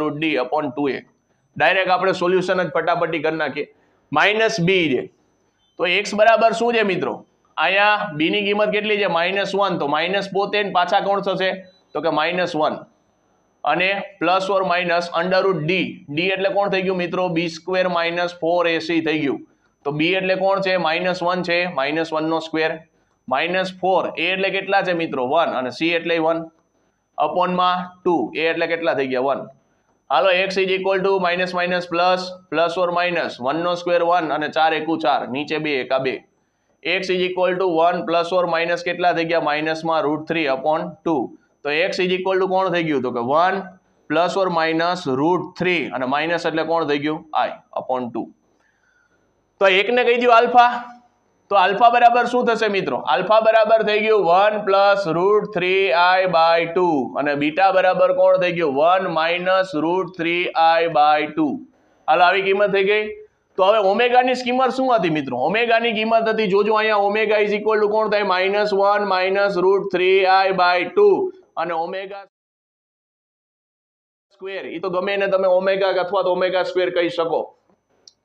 √d / 2a. ડાયરેક્ટ આપણે સોલ્યુશન જ ફટાફટી કરી નાખીએ. -b છે તો x બરાબર શું છે મિત્રો? અહીંયા b ની કિંમત કેટલી છે? -1. તો માઇનસ પોતે પાછા કોણ થશે? તો કે -1 અને ± √d. d એટલે કોણ થઈ ગયું મિત્રો? b² - 4ac થઈ ગયું. તો b એટલે કોણ છે? -1 છે, -1² -4 a એટલે કેટલા છે મિત્રો? 1 અને c એટલે 1 અપોનમાં 2 a એટલે કેટલા થઈ ગયા? 1. હાલો x = -, પ્લસ ઓર માઇનસ 1² 1 અને 4 એકુ 4, નીચે 2 એકા 2. x = 1 પ્લસ ઓર માઇનસ કેટલા થઈ ગયા? માઇનસમાં √3 / 2. તો x = કોણ થઈ ગયું? તો કે 1 પ્લસ ઓર માઇનસ √3 અને માઇનસ એટલે કોણ થઈ ગયું? i / 2. તો એકને કહી દો આલ્ફા. તો આલ્ફા બરાબર શું થશે મિત્રો? આલ્ફા બરાબર થઈ ગયું 1 પ્લસ √3i/ 2 અને બીટા બરાબર કોણ થઈ ગયું? 1 માઇનસ √3i/ 2. હાલ આવી કિંમત થઈ ગઈ. તો હવે ઓમેગાની કિંમત શું હતી મિત્રો? ઓમેગાની કિંમત હતી, જોજો અહીંયા ઓમેગા = કોણ થાય? -1 માઇનસ √3i/ 2 અને ઓમેગા સ્ક્વેર, એ તો ગમે એને તમે ઓમેગા અથવા તો ઓમેગા સ્ક્વેર કહી શકો.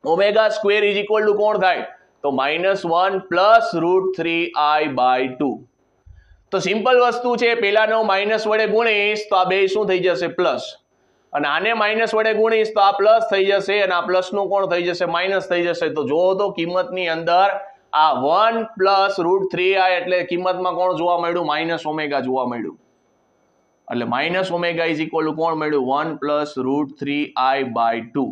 ઓમેગા સ્ક્વેર = કોણ થાય? તો -1 પ્લસ √3i/ 2. તો સિમ્પલ વસ્તુ છે, પેલાનો માઇનસ વડે ગુણીશ તો આ બે શું થઈ જશે? પ્લસ. અને આને માઇનસ વડે ગુણીશ તો આ પ્લસ થઈ જશે અને આ પ્લસ નું કોણ થઈ જશે? માઇનસ થઈ જશે. તો જો તો કિંમતની અંદર આ 1 પ્લસ √3i એટલે કિંમતમાં કોણ જોવા મળ્યું? માઇનસ ઓમેગા જોવા મળ્યું. એટલે માઇનસ ઓમેગા = કોણ મળ્યું? 1 પ્લસ √3i/ 2.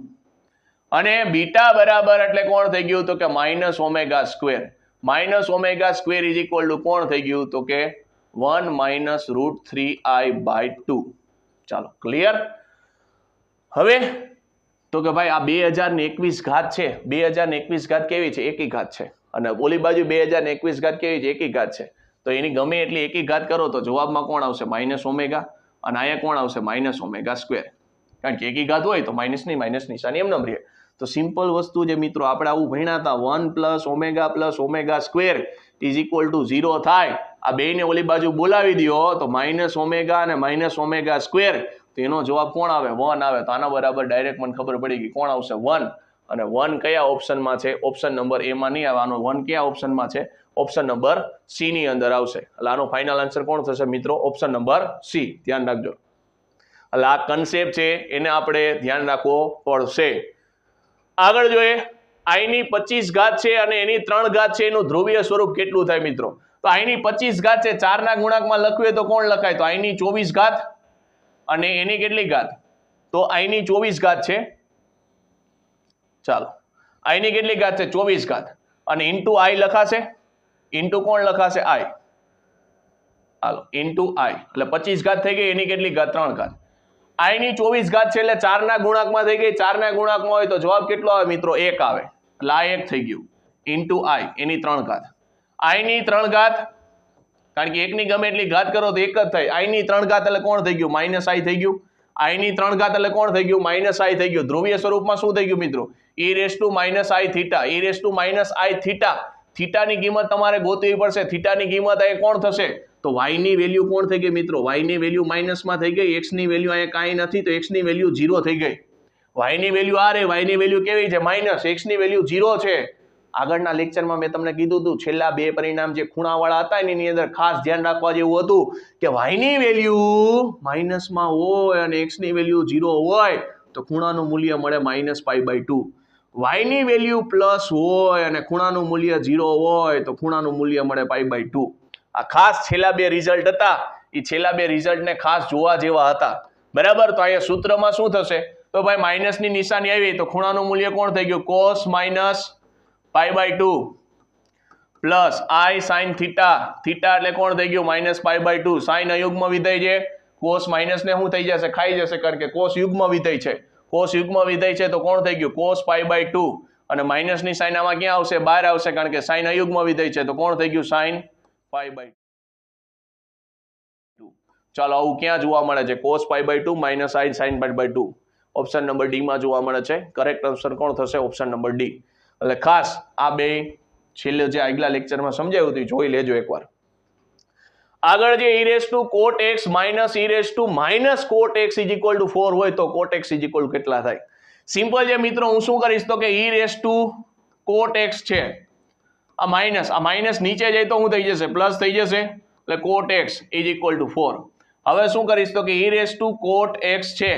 અને બીટા બરાબર એટલે કોણ થઈ ગયું? તો કે minus omega square. Minus omega square = કોણ થઈ ગયું? તો કે 1 માઇનસ √3i/ 2. ચાલો ક્લિયર. હવે તો કે ભાઈ આ 2021 ઘાત છે, 2021 ઘાત કેવી છે? એકી ઘાત છે. અને ઓલી બાજુ 2021 ઘાત કેવી છે? એકી ઘાત છે. તો એની ગમે એટલી એકી ઘાત કરો તો જવાબમાં કોણ આવશે? Minus omega. અને અહીંયા કોણ આવશે? Minus omega square. કારણ કે એકી ઘાત હોય તો માઇનસ નિશાની એમ નમ રહે. તો સિમ્પલ વસ્તુ છે મિત્રો, આપણે આવું ભણ્યા હતા, 1 પ્લસ ઓમેગા સ્ક્વેર = 0 થાય. આ બેને ઓલી બાજુ બોલાવી દો તો માઇનસ ઓમેગા અને માઇનસ ઓમેગા સ્ક્વેર, તો એનો જવાબ કોણ આવે? 1 આવે. તો આના બરાબર ડાયરેક્ટ મને ખબર પડી ગઈ કોણ આવશે? 1. અને 1 કયા ઓપ્શનમાં છે? ઓપ્શન નંબર એ માં નહીં આવે. આનો 1 કયા ઓપ્શનમાં છે? ઓપ્શન નંબર સી ની અંદર આવશે. એટલે આનો ફાઇનલ આન્સર કોણ થશે મિત્રો? Option number C. ધ્યાન રાખજો. એટલે આ કન્સેપ્ટ છે એને આપણે ધ્યાન રાખવો પડશે. આગળ જોઈએ, i ની 25 ઘાત છે અને એની 3 ઘાત છે, એનું ધ્રુવીય સ્વરૂપ કેટલું થાય મિત્રો? તો i ની 25 ઘાત છે, 4 ના ગુણાંકમાં લખીએ તો કોણ લખાય? તો i ની 24 ઘાત અને એની કેટલી ઘાત? તો i ની 24 ઘાત છે. ચાલો i ની કેટલી ઘાત છે? 24 ઘાત. અને ઇન્ટુ i લખાશે. ઇન્ટુ કોણ લખાશે? i. હાલો ઇન્ટુ i એટલે 25 ઘાત થઈ ગઈ. એની કેટલી ઘાત? 3 ઘાત. i ની 24 ઘાત છે એટલે 4 ના ગુણાંકમાં થઈ ગઈ. 4 ના ગુણાંકમાં હોય તો જવાબ કેટલો આવે મિત્રો? 1 આવે. એટલે આ 1 થઈ ગયું. ઇન્ટુ i એની 3 ઘાત. i ની 3 ઘાત, કારણ કે 1 ની ગમે એટલી ઘાત કરો તો 1 જ થાય. i ની 3 ઘાત એટલે કોણ થઈ ગયું? માઇનસ i થઈ ગયું. i ની 3 ઘાત એટલે કોણ થઈ ગયું? માઇનસ i થઈ ગયું. ધ્રુવીય સ્વરૂપમાં શું થઈ ગયું મિત્રો? e - i θ. થીટાની કિંમત તમારે ગોતવી પડશે. થીટાની કિંમત અહીં કોણ થશે? તો y ની વેલ્યુ કોણ થઈ ગઈ મિત્રો? y ની વેલ્યુ માઇનસમાં થઈ ગઈ. x ની વેલ્યુ અહીંયા કાંઈ નથી તો x ની વેલ્યુ 0 થઈ ગઈ. y ની વેલ્યુ આ રે, y ની વેલ્યુ કેવી છે? માઇનસ. x ની વેલ્યુ 0 છે. આગળના લેક્ચરમાં મેં તમને કીધું હતું, છેલ્લા 2 પરિણામ જે ખૂણાવાળા હતા એની અંદર ખાસ ધ્યાન રાખવા જેવું હતું કે y ની વેલ્યુ માઇનસમાં હોય અને x ની વેલ્યુ 0 હોય તો ખૂણાનું મૂલ્ય મળે -π/2. y ની વેલ્યુ પ્લસ હોય અને ખૂણાનું મૂલ્ય 0 હોય તો ખૂણાનું મૂલ્ય મળે π/2. આ ખાસ છેલ્લા બે રિઝલ્ટ હતા, એ છેલ્લા બે રિઝલ્ટને ખાસ જોવા જેવા હતા. બરાબર, તો અહીંયા સૂત્રમાં શું થશે? તો ભાઈ માઇનસની નિશાની આવી તો ખૂણાનું મૂલ્ય કોણ થઈ ગયું? cos minus π/2 plus i sin theta, theta એટલે કોણ થઈ ગયું? માઇનસ π/2. સાઇન અયુગ્મ વિધેય છે, કોસ માઇનસ ને શું થઈ જશે? ખાઈ જશે, કારણ કે કોસ યુગ્મ વિધેય છે. કોસ યુગ્મ વિધેય છે તો કોણ થઈ ગયું? cos π/2 અને માઇનસની સાઇન આમાં ક્યાં આવશે? બહાર આવશે, કારણ કે સાઇન અયુગ્મ વિધેય છે તો કોણ થઈ ગયું? sin π/2. ચાલો, આવું ક્યાં જોવા મળે છે? cos π/2 minus i sin π/2. Option number D માં જોવા મળે છે. કરેક્ટ આન્સર કોણ થશે? Option number D. એટલે ખાસ આ બે છેલ્લે જે આગલા લેક્ચરમાં સમજાવ્યું હતું જોઈ લેજો એકવાર. આગળ જે e raised to cot x minus e raised to minus cot x is equal to 4 હોય તો cot x is equal to કેટલા થાય? સિમ્પલ છે મિત્રો, હું શું કરીશ તો કે e raised to cot x છે, આ માઇનસ નીચે જાય તો શું થઈ જશે? પ્લસ થઈ જશે, એટલે cot x is equal to 4. હવે શું કરીશ તો કે e raised to cot x છે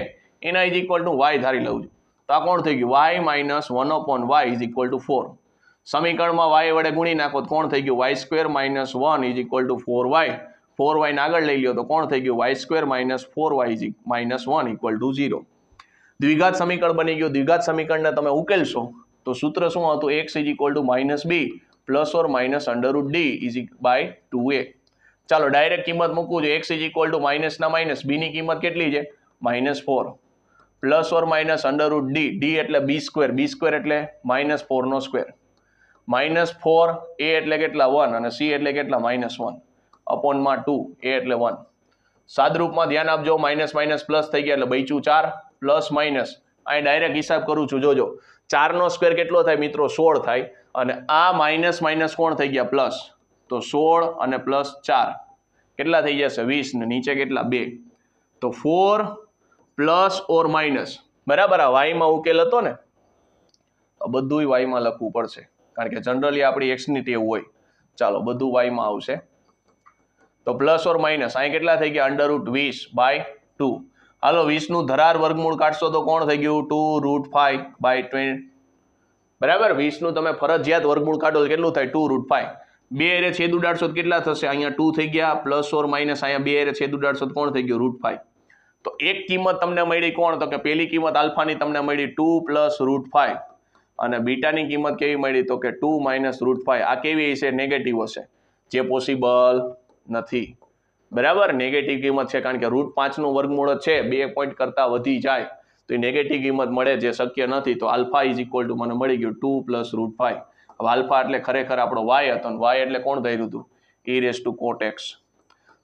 એના is equal to y ધારી લઉં છું, તો આ કોણ થઈ ગયું? y minus 1/y is equal to 4. સમીકરણમાં y વડે ગુણી નાખો તો કોણ થઈ ગયું? y² minus 1 is equal to 4y. 4y ને આગળ લઈ લ્યો તો કોણ થઈ ગયું? y² minus 4y minus 1 equal to 0. દ્વિઘાત સમીકરણ બની ગયું. દ્વિઘાત સમીકરણને તમે ઉકેલશો તો સૂત્ર શું હતું? x is equal to minus b plus or minus under root d is by 2a. ચાલો ડાયરેક્ટ કિંમત મૂકવું છે. x is equal to minus ના માઇનસ, b ની કિંમત કેટલી છે? -4 plus or minus under route d, d એટલે b², b² એટલે -4 નો સ્ક્વેર, -4 a એટલે કેટલા? 1 અને c એટલે કેટલા? -1 અપોનમાં 2, a એટલે 1. સાદરૂપમાં ધ્યાન આપજો, માઇનસ માઇનસ પ્લસ થઈ ગયા એટલે બચ્યું 4 પ્લસ માઇનસ. અહીં ડાયરેક્ટ હિસાબ કરું છું, જોજો 4 નો સ્ક્વેર કેટલો થાય મિત્રો? 16 થાય, અને આ માઇનસ માઇનસ કોણ થઈ ગયા? પ્લસ. તો 16 અને પ્લસ 4 કેટલા થઈ જશે? 20 ને નીચે કેટલા? 2. તો 4 પ્લસ ઓર માઇનસ, બરાબર. આ વાયમાં ઉકેલ હતો ને, બધું વાયમાં લખવું પડશે, કારણ કે જનરલી આપણી એક્સ ની ટેવ હોય. ચાલો બધું વાયમાં આવશે. તો પ્લસ ઓર માઇનસ અહીં કેટલા થઈ ગયા? Under route 20/2. હાલો 20 નું ધરાર વર્ગમૂળ કાઢશો તો કોણ થઈ ગયું? 2√5/20. બરાબર, 20 નું તમે ફરજિયાત વર્ગમૂળ કાઢો તો કેટલું થાય? 2√5. 2 એરે છેદ ઉડાડશો તો કેટલા થશે? અહીંયા 2 થઈ ગયા, પ્લસ ઓર માઇનસ અહીંયા 2 એરે છેદ ઉડાડશો તો કોણ થઈ ગયું? √5. તો એક કિંમત તમને મળી કોણ? તો કે પેલી કિંમત આલ્ફાની તમને મળી 2 પ્લસ √5, અને બીટાની કિંમત કેવી મળી? તો કે 2 માઇનસ √5. આ કેવી હશે? નેગેટિવ હશે, જે પોસિબલ નથી. બરાબર, નેગેટિવ કિંમત છે, કારણ કે √5 નું વર્ગમૂળ છે, 2 પોઈન્ટ કરતા વધી જાય તો એ નેગેટિવ કિંમત મળે, જે શક્ય નથી. તો આલ્ફા ઇઝ ઇક્વલ ટુ મને મળી ગયું 2 પ્લસ √5. હવે આલ્ફા એટલે ખરેખર આપણો વાય હતો, વાય એટલે કોણ ધર્યું હતું? e raised to cot x.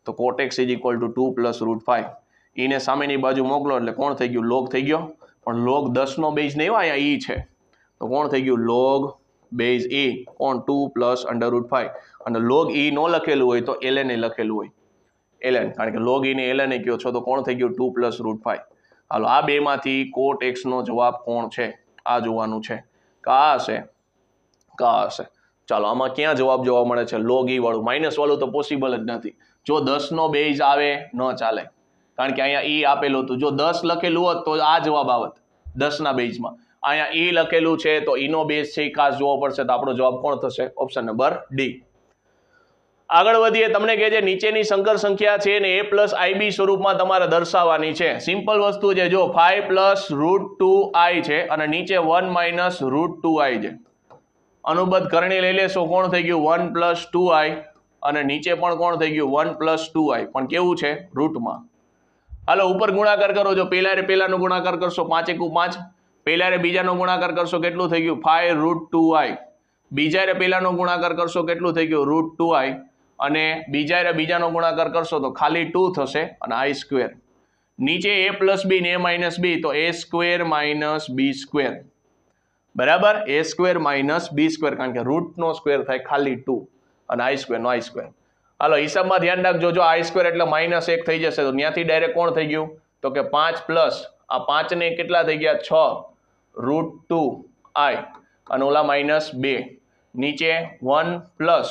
તો cot x is equal two 2 plus √5. ઈને સામેની બાજુ મોકલો એટલે કોણ થઈ ગયું? લોગ થઈ ગયો. પણ લોગ 10 નો બેઝ નહીં, અહીંયા ઈ છે, તો કોણ થઈ ગયું? લોગ બેઝ ઈ. કોણ? 2 પ્લસ અંડર √5. અને લોગ ઈ નો લખેલું હોય તો ln એ લખેલું હોય, ln, કારણ કે લોગ ઈ ને ln એ કયો છો તો કોણ થઈ ગયું? 2 પ્લસ √5. હાલો આ બે માંથી cot x નો જવાબ કોણ છે? આ જોવાનું છે. કા હશે? કા હશે? ચાલો આમાં ક્યાં જવાબ જોવા મળે છે? લોગ ઈ વાળું. માઇનસ વાળું તો પોસિબલ જ નથી. જો 10 નો બેઝ આવે ન ચાલે, કારણ કે અહીંયા ઈ આપેલું હતું. જો 10 લખેલું હોત તો આ જવાબ આવત 10 ના બેઝમાં. અહીંયા ઈ લખેલું છે તો ઈ નો બેઝ છે એ ખાસ જોવો પડશે. તો આપણો જવાબ કોણ થશે? Option number D. આગળ વધીએ. તમને કહે છે નીચેની સંકર સંખ્યા છે ને a પ્લસ IB સ્વરૂપમાં તમારે દર્શાવવાની છે. સિમ્પલ વસ્તુ છે, જો 5 પ્લસ √2i છે અને નીચે 1 માઇનસ √2i છે. અનુબદ્ધ કરણી લઈ લેશો, કોણ થઈ ગયું? 1 પ્લસ 2i, અને નીચે પણ કોણ થઈ ગયું? 1 પ્લસ 2i, પણ કેવું છે? રૂટમાં. હાલો ઉપર ગુણાકાર કરો. જો પેલાનો ગુણાકાર કરશો 5 × 5, પેલા બીજાનો ગુણાકાર કરશો કેટલું થઈ ગયું? 5√2i. બીજા પેલાનો ગુણાકાર કરશો કેટલું થઈ ગયું? √2i. અને બીજાનો ગુણાકાર કરશો તો ખાલી 2 થશે અને i². નીચે a પ્લસ b ને a માઇનસ b, તો a² માઇનસ b². બરાબર, a² માઇનસ b², કારણ કે રૂટનો સ્ક્વેર થાય ખાલી 2 અને i² નો i². હાલો હિસાબમાં ધ્યાન રાખજો. જો i² એટલે -1 થઈ જશે તો ત્યાંથી ડાયરેક્ટ કોણ થઈ ગયું? તો કે 5 પ્લસ આ 5 ને કેટલા થઈ ગયા? 6√2i, અને ઓલા -2. નીચે 1 પ્લસ,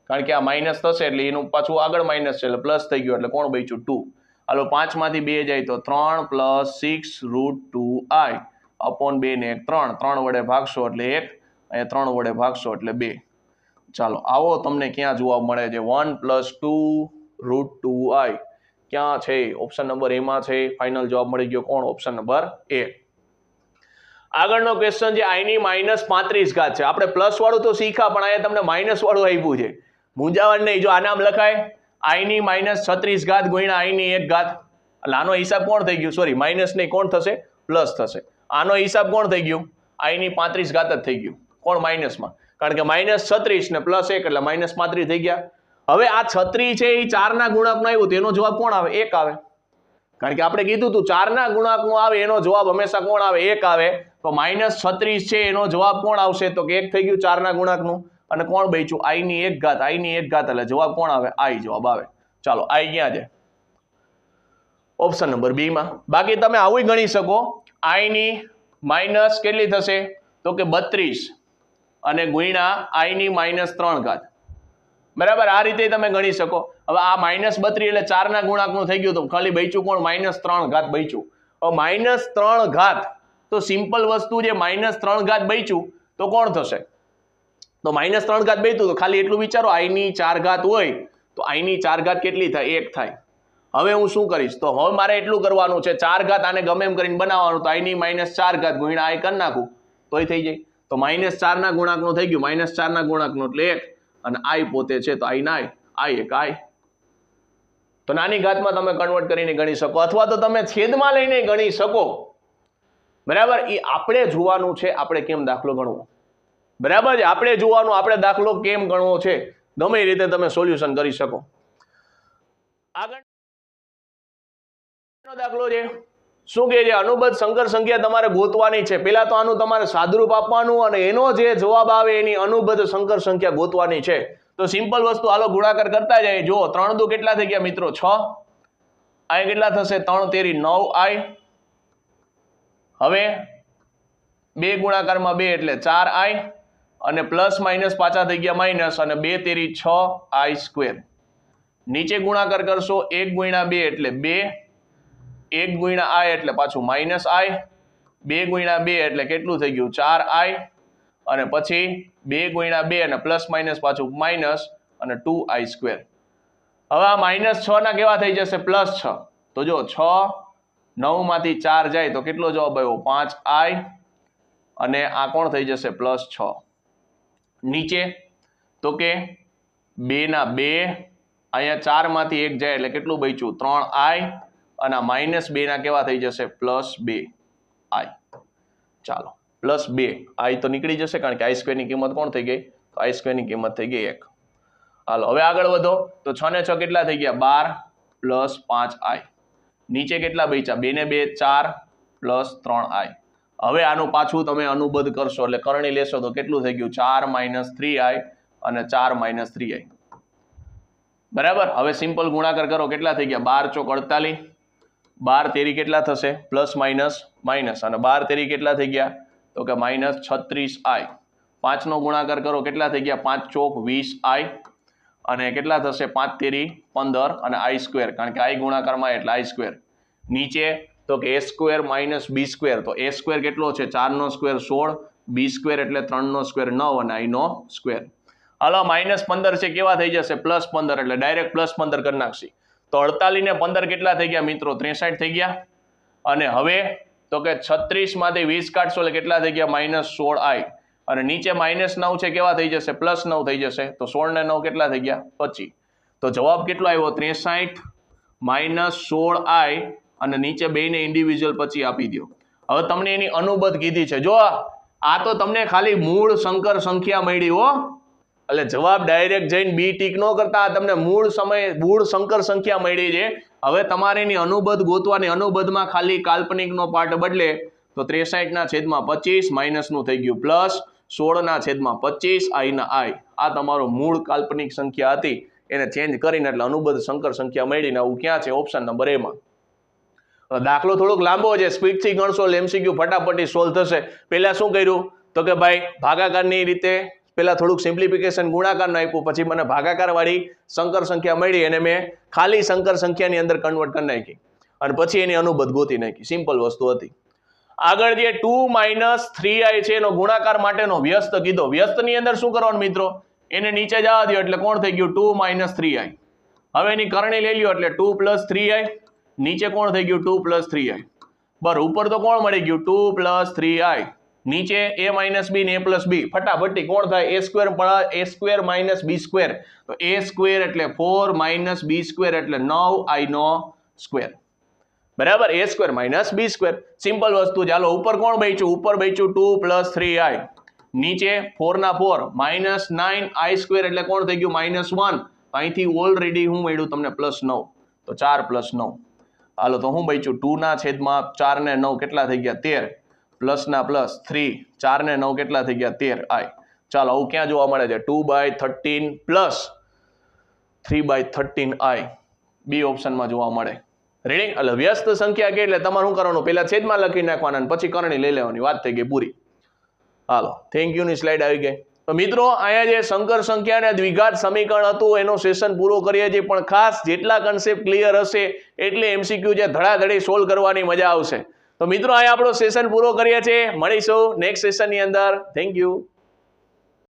કારણ કે આ માઇનસ થશે એટલે એનું પાછું આગળ માઇનસ છે એટલે પ્લસ થઈ ગયું, એટલે કોણ બચ્યું? 2. હાલો 5 માંથી 2 જાય તો 3 + 6√2i, अपॉन 2 ને 1 3, 3 વડે ભાગશો એટલે 1, અહીંયા 3 વડે ભાગશો એટલે 2. ચાલો આવો તમને ક્યાં જવાબ મળે છે 1 + 2√2i ક્યાં છે ઓપ્શન નંબર એ માં છે. ફાઇનલ જવાબ મળી ગયો કોણ ઓપ્શન નંબર એ. આગળનો ક્વેશ્ચન છે i ની -35 ઘાત છે. આપણે પ્લસ વાળું તો શીખા પણ અહીંયા તમને માઇનસ વાળું આપ્યું છે. મૂંઝાવણ નહીં, જો આનામ લખાય i ની -36 ઘાત ગુણ્યા i ની 1 ઘાત. એટલે આનો હિસાબ કોણ થઈ ગયું? સોરી માઇનસ નહીં, કોણ થશે? પ્લસ થશે. આનો હિસાબ કોણ થઈ ગયું? i ની 35 ઘાત જ થઈ ગયું. કોણ માઇનસમાં? કારણ કે -36 ને +1 એટલે -35 થઈ ગયા. હવે આ 36 છે એ 4 ના ગુણાંકમાં આવ્યું તેનો જવાબ કોણ આવે? 1 આવે. કારણ કે આપણે કીધું તું 4 ના ગુણાંકમાં આવે એનો જવાબ હંમેશા કોણ આવે? 1 આવે. તો -36 છે એનો જવાબ કોણ આવશે? તો કે 1 થઈ ગયું 4 ના ગુણાંકનું. અને કોણ બચ્યું? i ની 1 ઘાત. i ની 1 ઘાત એટલે જવાબ કોણ આવે? i જવાબ આવે. ચાલો i ક્યાં છે? ઓપ્શન નંબર બી માં. બાકી તમે આવું ગણી શકો i ની માઇનસ કેટલી થશે? તો કે 32 અને ગુણ્યા i ની -3 ઘાત. બરાબર, આ રીતે તમે ગણી શકો. હવે આ -32 એટલે 4 ના ગુણાંકનું થઈ ગયું તો ખાલી બચ્યું કોણ? -3 ઘાત બચ્યું. હવે -3 ઘાત તો સિમ્પલ વસ્તુ છે, -3 ઘાત બચ્યું તો કોણ થશે? તો -3 ઘાત બચ્યું તો ખાલી એટલું વિચારો i ની 4 ઘાત હોય તો i ની 4 ઘાત કેટલી થાય? 1 થાય. હવે હું શું કરીશ? તો હવે મારે એટલું કરવાનું છે 4 ઘાત આને ગમે એમ કરીને બનાવવાનું. તો i ની -4 ઘાત ગુણ્યા i કરી નાખું તોય થઈ જાય. તો -4 ના ગુણાંકનું થઈ ગયું, -4 ના ગુણાંકનું એટલે 1 અને i પોતે છે તો i ના i 1 i. તો નાની ઘાતમાં તમે કન્વર્ટ કરીને ગણી શકો અથવા તો તમે છેદમાં લઈને ગણી શકો. બરાબર, એ આપણે જોવાનું છે આપણે કેમ દાખલો ગણવો. બરાબર છે, આપણે જોવાનું આપણે દાખલો કેમ ગણવો છે. ગમે એ રીતે તમે સોલ્યુશન કરી શકો. આગળનો દાખલો છે શું કહે છે? અનુબદ્ધ સંકર સંખ્યા તમારે ગોતવાની છે. પહેલા તો આનું તમારે સાદુરૂપ આપવાનું અને એનો જે જવાબ આવે એની અનુબદ્ધ સંકર સંખ્યા ગોતવાની છે. તો સિમ્પલ વસ્તુ હાલો ગુણાકાર કરતા જાય. જો 3 દુ કેટલા થઈ ગયા મિત્રો? 6. આ કેટલા થશે? 3 તેરી 9i. હવે 2 ગુણાકારમાં 2 એટલે 4i અને પ્લસ માઇનસ પાછા થઈ ગયા માઇનસ અને 2 તેરી 6i². નીચે ગુણાકાર કરશો 1 ગુણ્યા 2 એટલે 2, 1 ગુણ્યા i એટલે પાછું -i, 2 ગુણ્યા 2 એટલે કેટલું થઈ ગયું? 4i અને પછી 2 ગુણ્યા 2 અને પ્લસ માઇનસ પાછું માઇનસ અને 2i². હવે આ -6 ના કેવા થઈ જશે? +6. તો જો 6 9 માંથી 4 જાય તો કેટલો જવાબ આવ્યો? 5i અને આ કોણ થઈ જશે? +6. નીચે તો કે 2 ના 2 અહીંયા 4 માંથી 1 જાય એટલે કેટલું બચ્યું? 3i અને -2 ના કેવા થઈ જશે? +2i. ચાલો +2i તો નીકળી જશે કારણ કે i² ની કિંમત કોણ થઈ ગઈ? તો i² ની કિંમત થઈ ગઈ 1. હાલો હવે આગળ વધો. તો 6 ને 6 કેટલા થઈ ગયા? 12 + 5i. નીચે કેટલા બચ્યા? 2 ને 2 4 + 3i. હવે આનું પાછું તમે અનુબદ્ધ કરશો એટલે કરણી લેશો તો કેટલું થઈ ગયું? 4 - 3i અને 4 - 3i. બરાબર, હવે સિમ્પલ ગુણાકાર કરો. કેટલા થઈ ગયા? 12 ચોક 48, 12 તેરી કેટલા થશે? પ્લસ માઇનસ માઇનસ અને 12 તેરી કેટલા થઈ ગયા? તો કે -36i. 5 નો ગુણાકાર કરો. કેટલા થઈ ગયા? 5 ચોક 20i અને કેટલા થશે? 5 તેરી 15 અને i² કારણ કે i ગુણાકારમાં એટલે i². નીચે તો કે a² - b². તો a² કેટલો છે? 4 નો સ્ક્વેર 16, b² એટલે 3 નો સ્ક્વેર 9 અને i નો સ્ક્વેર. હાલો -15 છે કેવા થઈ જશે? +15 એટલે ડાયરેક્ટ +15 કરી નાખશી. તો 48 ને 15 કેટલા થઈ ગયા મિત્રો? 63 થઈ ગયા. અને હવે તો કે 36 માંથી 20 કાઢશો એટલે કેટલા થઈ ગયા? -16i અને નીચે -9 છે કેવા થઈ જશે? +9 થઈ જશે. તો 16 ને 9 કેટલા થઈ ગયા? 25. તો જવાબ કેટલો આવ્યો? 63 - 16i અને નીચે બેને ઇન્ડિવિજ્યુઅલ પછી આપી દો. હવે તમને એની અનુબદ્ધ કીધી છે. જો આ તો તમને ખાલી મૂળ સંકર સંખ્યા મળી હો, એટલે જવાબ ડાયરેક્ટ જઈને બી ટીક ન કરતા તમને મૂળ સંકર સંખ્યા મળી છે. હવે તમારે એની અનુબદ્ધ ગોતવાની. અનુબદ્ધમાં ખાલી કાલ્પનિકનો પાર્ટ બદલે તો 63/25 માઇનસનું થઈ ગયું પ્લસ 16/25 i ના i. આ તમારો મૂળ કાલ્પનિક સંખ્યા હતી એને ચેન્જ કરીને એટલે અનુબદ્ધ સંકર સંખ્યા મળીને આવું ક્યાં છે? ઓપ્શન નંબર એ માં. દાખલો થોડોક લાંબો છે, સ્પીડથી ગણશો MCQ ફટાફટી સોલ્વ થશે. પહેલા શું કર્યું તો કે ભાઈ ભાગાકારની રીતે પહેલા થોડુંક સિમ્પ્લિફિકેશન ગુણાકારનું આપ્યું, પછી મને ભાગાકાર વાળી સંકર સંખ્યા મળી અને મેં ખાલી સંકર સંખ્યાની અંદર કન્વર્ટ કરી નાખી અને પછી એની અનુબદ્ધ ગોતી નાખી. સિમ્પલ વસ્તુ હતી. આગળ જે 2 - 3i છે એનો ગુણાકાર માટેનો વ્યસ્ત કીધો. વ્યસ્તની અંદર શું કરવાનું મિત્રો, એને નીચે જવા દો એટલે કોણ થઈ ગયું 2 - 3i. હવે એની કરણી લઈ લ્યો એટલે 2 + 3i, નીચે કોણ થઈ ગયું 2 + 3i. બરાબર, ઉપર તો કોણ મળી ગયું 2 + 3i, નીચે a - b ને a + b, ફટાફટી કોણ થાય a² - b², તો a² એટલે 4 - b² એટલે 9i². બરાબર, a² - b², સિમ્પલ વસ્તુ. ચાલો ઉપર કોણ બચ્યું, ઉપર બચ્યું 2 + 3i, નીચે 4 ના 4 -9i² એટલે કોણ થઈ ગયું -1. અહીંથી ઓલરેડી હું મળ્યું તમને +9, તો 4 + 9. હાલો તો હું બચ્યું 2 ના છેદમાં 4 ને 9 કેટલા થઈ ગયા 13, પ્લસ ના પ્લસ 3, 4 ને 9 કેટલા થઈ ગયા 13i. ચાલો આવું ક્યાં જોવા મળે છે, 2/13 પ્લસ 3/13i, બી ઓપ્શનમાં જોવા મળે. રેડી? એટલે વ્યસ્ત સંખ્યા કે એટલે તમારે શું કરવાનું, પહેલા છેદમાં લખી નાખવાના અને પછી કરણી લઈ લેવાની, વાત થઈ ગઈ પૂરી. હાલો, થેન્ક યુ ની સ્લાઇડ આવી ગઈ. તો મિત્રો અહીંયા જે સંકર સંખ્યા અને દ્વિઘાત સમીકરણ હતું એનો સેશન પૂરો કરીએ છીએ, પણ ખાસ જેટલા કન્સેપ્ટ ક્લિયર હશે એટલે MCQ જે ધડાધડી સોલ્વ કરવાની મજા આવશે. તો મિત્રો અહીંયા આપણો સેશન પૂરો કરીએ છીએ, મળીશું નેક્સ્ટ સેશનની અંદર. Thank you.